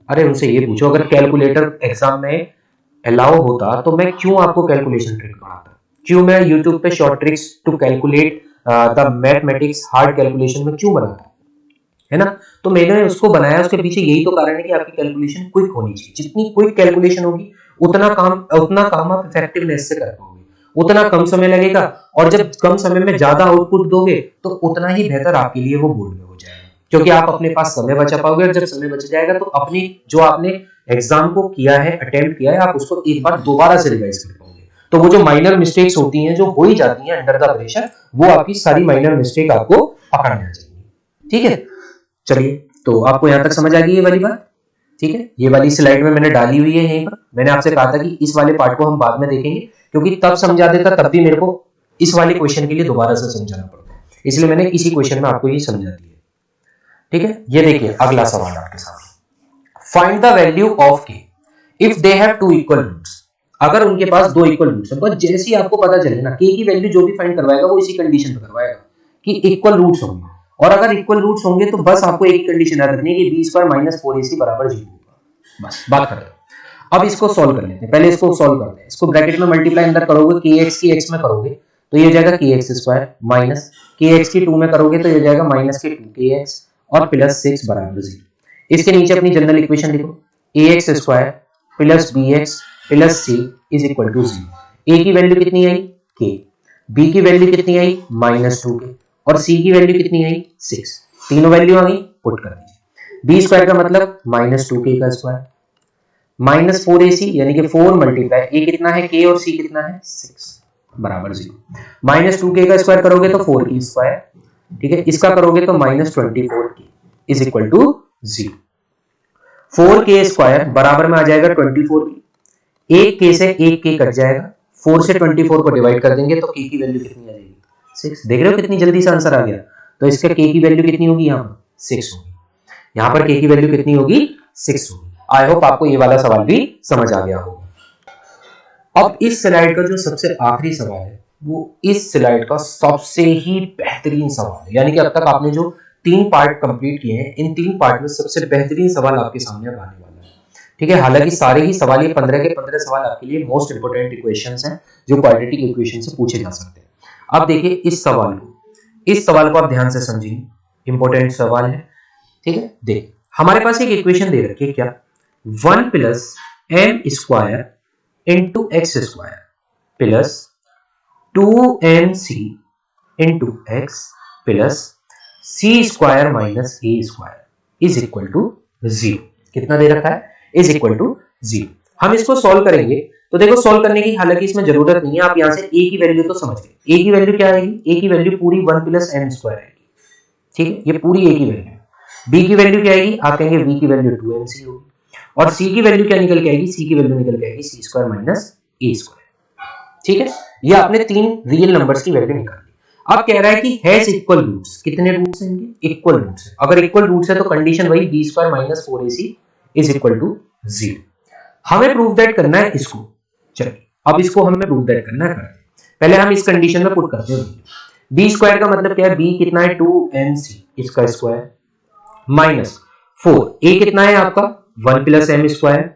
अरे उनसे ये पूछो, अगर कैलकुलेटर एग्जाम में अलाउ होता तो मैं क्यों आपको कैलकुलेशन ट्रिक पढ़ाता, क्यों मैं यूट्यूब पे short tricks to calculate the mathematics hard calculation में क्यों बनाता, है ना। तो मैंने उसको बनाया, उसके पीछे यही तो कारण है कि आपकी कैलकुलेशन क्विक होनी चाहिए, जितनी क्विक कैलकुलेशन होगी उतना काम आप इफेक्टिवनेस से कर पाओगे, उतना कम समय लगेगा, और जब कम समय में ज्यादा आउटपुट दोगे तो उतना ही बेहतर आपके लिए वो बोर्ड में हो जाएगा, क्योंकि आप अपने पास समय बचा पाओगे, और जब समय बच जाएगा तो अपनी जो आपने एग्जाम को किया है, अटेम्प्ट किया है, आप उसको एक बार दोबारा से रिवाइज कर पाओगे। तो वो जो माइनर मिस्टेक्स होती हैं, जो हो ही जाती हैं अंडर द प्रेशर, वो आपकी सारी माइनर मिस्टेक आपको पकड़ में आ जाएगी, ठीक है। चलिए, तो आपको यहां तक समझ आ गई ये वाली बात, ठीक है। ये वाली स्लाइड में मैंने डाली हुई है यहीं पर, मैंने आपसे कहा था कि इस वाले पार्ट को हम बाद में देखेंगे, क्योंकि तब समझा देता तब भी मेरे को इस वाले क्वेश्चन के लिए दोबारा से समझाना पड़ता है, इसलिए मैंने इसी क्वेश्चन में आपको ये समझा दिया, ठीक है। ये देखिए अगला सवाल आपके सामने, find the value of k if they have two equal roots, अगर उनके पास दो इक्वल रूट्स हैं, बस जैसे ही आपको पता चले ना के की वैल्यू जो भी फाइंड करवाएगा वो इसी कंडीशन पे करवाएगा कि इक्वल रूट्स होंगे, और अगर इक्वल रूट्स होंगे तो बस आपको एक कंडीशन याद रखनी है कि b स्क्वायर माइनस 4ac बराबर 0 होगा, बस बात खत्म। अब इसको सॉल्व कर लेते हैं, पहले इसको सॉल्व करते हैं। इसको ब्रैकेट में मल्टीप्लाई अंदर करोगे, kx की x में करोगे तो ये हो जाएगा kx स्क्वायर माइनस kx की 2 में करोगे तो ये हो जाएगा माइनस के 2kx और प्लस 6 बराबर 0। इसके नीचे अपनी जनरल इक्वेशन लिखो, ax square plus bx plus c is equal to 0। a की वैल्यू कितनी आई k, b की वैल्यू कितनी आई माइनस 2k और c की वैल्यू कितनी आई 6, तीनों वैल्यू आ गई, पुट कर दीजिए। b स्क्वायर का मतलब माइनस 2k का स्क्वायर माइनस 4ac यानी कि 4 मल्टीप्लाई a कितना है k और c कितना है 6 बराबर 0, माइनस 2k का स्क्वायर करोगे तो 4k स्क्वायर, ठीक है, इसका करोगे तो minus 24k is equal to 0। 4k square बराबर में आ जाएगा 24k, एक k से एक k कट जाएगा, 4 से 24 को डिवाइड कर देंगे तो k की वैल्यू कितनी आ जाएगी 6। देख रहे हो कितनी जल्दी से आंसर आ गया। तो इसका k की वैल्यू कितनी होगी, यहाँ पर 6 होगी, यहाँ पर k की वैल्यू कितनी होगी, 6 होगी। आई होप आपको ये वाला सवाल भी समझ आ गया होगा। अब इस स्लाइड का जो सबसे आखिरी सवाल है वो इस स्लाइड का सबसे ही बेहतरीन सवाल है, यानी कि अब तक आपने जो 3 पार्ट कंप्लीट किए हैं, इन 3 पार्ट में सबसे बेहतरीन सवाल आपके सामने आने वाला है। ठीक है, हालांकि सारे ही सवाल, ये 15 के 15 सवाल आपके लिए मोस्ट इंपोर्टेंट इक्वेशंस हैं जो क्वाड्रेटिक इक्वेशन से पूछे जा सकते हैं। अब देखिए इस सवाल को आप ध्यान से समझिए, इंपॉर्टेंट सवाल है। ठीक है, देख हमारे पास एक इक्वेशन दे रखी है, क्या 1 plus m square into x square plus 2mc into x plus c square minus a square is equal to 0। कितना दे रखा है, इज इक्वल टू 0। हम इसको सॉल्व करेंगे तो देखो सॉल्व करने की हालांकि इसमें जरूरत नहीं है, आप यहां से a की वैल्यू तो समझ गए। a की वैल्यू क्या आएगी, a की वैल्यू पूरी 1 प्लस एम स्क्वायर आएगी। ठीक है, ये पूरी a की वैल्यू। b की वैल्यू क्या आएगी, आप कहेंगे b की वैल्यू 2mc होगी, और c की वैल्यू क्या निकल के आएगी, c की वैल्यू निकल के आएगी सी स्क्वायर माइनस ए स्क्वायर। ठीक है, ये आपने 3 रियल नंबर्स की वैल्यू निकाल ली। अब कह रहा है कि हैज इक्वल रूट्स, कितने रूट्स हैं इनके, इक्वल रूट्स है। अगर इक्वल रूट्स है तो कंडीशन वही b square minus 4ac is equal to 0। हमें प्रूव दैट करना है इसको। चलिए अब इसको हमें प्रूव दैट करना है, पहले हम इस कंडीशन में पुट करते हैं। b स्क्वायर का मतलब क्या है, b कितना है 2mc इसका स्क्वायर माइनस 4, a कितना है आपका 1 प्लस एम स्क्वायर,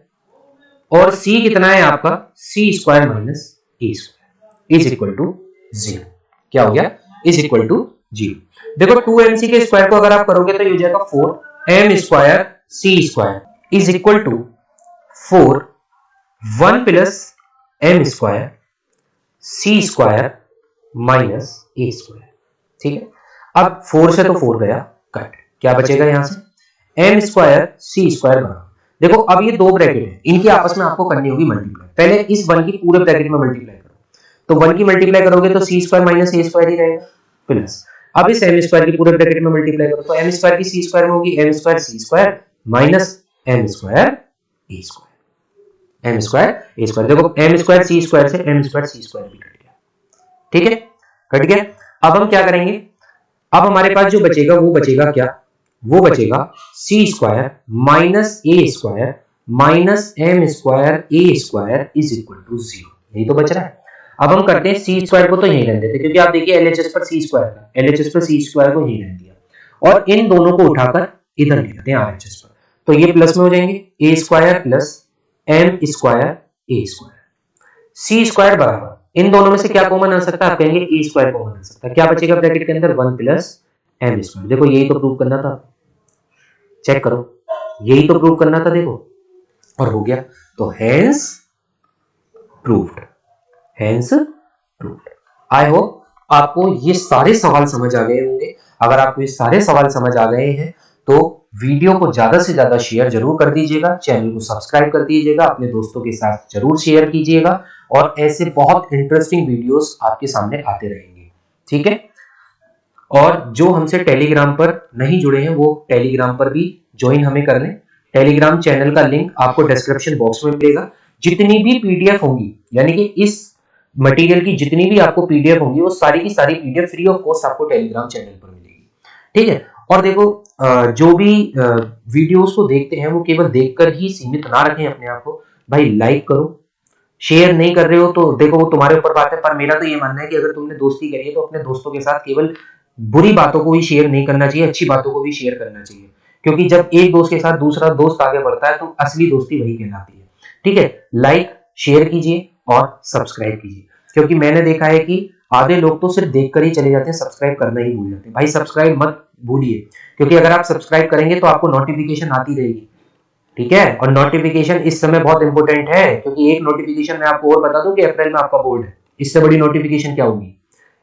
और c कितना है आपका c square minus a square is equal to 0। क्या हो गया, इज इक्वल टू 0। देखो 2mc के स्क्वायर को अगर आप करोगे तो ये हो जाएगा 4m square c square is equal to 4 1 plus m square c square minus a square. ठीक है, अब 4 से तो 4 गया कट, क्या बचेगा यहां से m स्क्वायर c स्क्वायर बराबर। देखो अब ये 2 ब्रैकेट है, इनकी आपस में आपको करनी होगी मल्टीप्लाई। पहले इस 1 की पूरे ब्रैकेट में मल्टीप्लाई करो, तो 1 की मल्टीप्लाई करोगे तो c square minus a square ही रहेगा प्लस, अब इस m स्क्वायर की पूरे ब्रैकेट में मल्टीप्लाई करो तो m स्क्वायर की c स्क्वायर में होगी m square c square minus m square a square, m square a square. देखो m स्क्वायर c स्क्वायर से m स्क्वायर c स्क्वायर भी कट गया। ठीक है, कट गया। अब हम क्या करेंगे, अब हमारे पास जो बचेगा वो बचेगा क्या, वो बचेगा c square minus a square minus m square a square is equal to 0। यही तो बच रहा है। अब हम करते हैं c स्क्वायर को तो यहीं रहने देते, क्योंकि आप देखिए LHS पर c स्क्वायर था, LHS पर c स्क्वायर को यहीं रहने दिया, और इन दोनों को उठाकर इधर ले जाते हैं RHS पर, तो ये प्लस में हो जाएंगे a square plus m square a square c square बराबर, इन दोनों में से क्या कॉमन आ सकता है, आप कहेंगे a स्क्वायर कॉमन आ सकता है। क्या बचेगा ब्रैकेट के अंदर 1 प्लस m स्क्वायर। देखो यही तो प्रूव करना था, चेक करो यही तो प्रूव करना था, देखो और हो गया। तो hence proved, hence proved. I hope आपको ये सारे सवाल समझ आ गए होंगे। अगर आपको ये सारे सवाल समझ आ गए हैं तो वीडियो को ज्यादा से ज्यादा शेयर जरूर कर दीजिएगा, चैनल को सब्सक्राइब कर दीजिएगा, अपने दोस्तों के साथ जरूर शेयर कीजिएगा, और ऐसे बहुत इंटरेस्टिंग वीडियोस आपके सामने आते रहेंगे। ठीक है, और जो हमसे टेलीग्राम पर नहीं जुड़े हैं वो टेलीग्राम पर भी ज्वाइन हमें कर लें। टेलीग्राम चैनल का लिंक आपको डिस्क्रिप्शन बॉक्स में मिलेगा। जितनी भी पीडीएफ होंगी, यानी कि इस मटेरियल की जितनी भी आपको पीडीएफ होंगी, वो सारी की सारी पीडीएफ फ्री ऑफ कॉस्ट आपको टेलीग्राम चैनल पर मिलेगी। ठीक है, और देखो जो भी वीडियोस को देखते हैं वो केवल देखकर ही सीमित ना रखें अपने आप को। भाई लाइक करो, शेयर नहीं कर रहे हो तो देखो वो तुम्हारे ऊपर बात है, पर मेरा तो ये मानना है कि अगर तुमने दोस्ती करी है तो अपने दोस्तों के साथ केवल बुरी बातों को ही शेयर नहीं करना चाहिए, अच्छी बातों को भी शेयर करना चाहिए, क्योंकि जब एक दोस्त के साथ दूसरा दोस्त आगे बढ़ता है तो असली दोस्ती वही कहलाती है। ठीक है, लाइक शेयर कीजिए और सब्सक्राइब कीजिए, क्योंकि मैंने देखा है कि आधे लोग तो सिर्फ देखकर ही चले जाते हैं, सब्सक्राइब करना ही भूल जाते हैं। भाई सब्सक्राइब मत भूलिए, क्योंकि अगर आप सब्सक्राइब करेंगे तो आपको नोटिफिकेशन आती रहेगी। ठीक है, और नोटिफिकेशन इस समय बहुत इंपॉर्टेंट है, क्योंकि एक नोटिफिकेशन मैं आपको और बता दूं कि अप्रैल में आपका बोर्ड है। इससे बड़ी नोटिफिकेशन क्या होगी,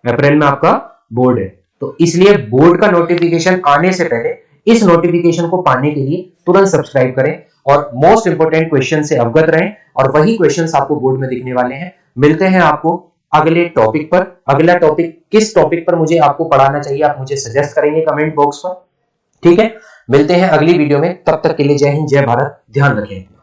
अप्रैल में आपका बोर्ड है, तो इसलिए बोर्ड का नोटिफिकेशन आने से पहले इस नोटिफिकेशन को पाने के लिए तुरंत सब्सक्राइब करें और मोस्ट इंपोर्टेंट क्वेश्चन से अवगत रहें, और वही क्वेश्चंस आपको बोर्ड में दिखने वाले हैं। मिलते हैं आपको अगले टॉपिक पर। अगला टॉपिक किस टॉपिक पर मुझे आपको पढ़ाना चाहिए आप मुझे सजेस्ट करेंगे कमेंट बॉक्स पर। ठीक है, मिलते हैं अगली वीडियो में, तब तक के लिए जय हिंद जय भारत, ध्यान रखें।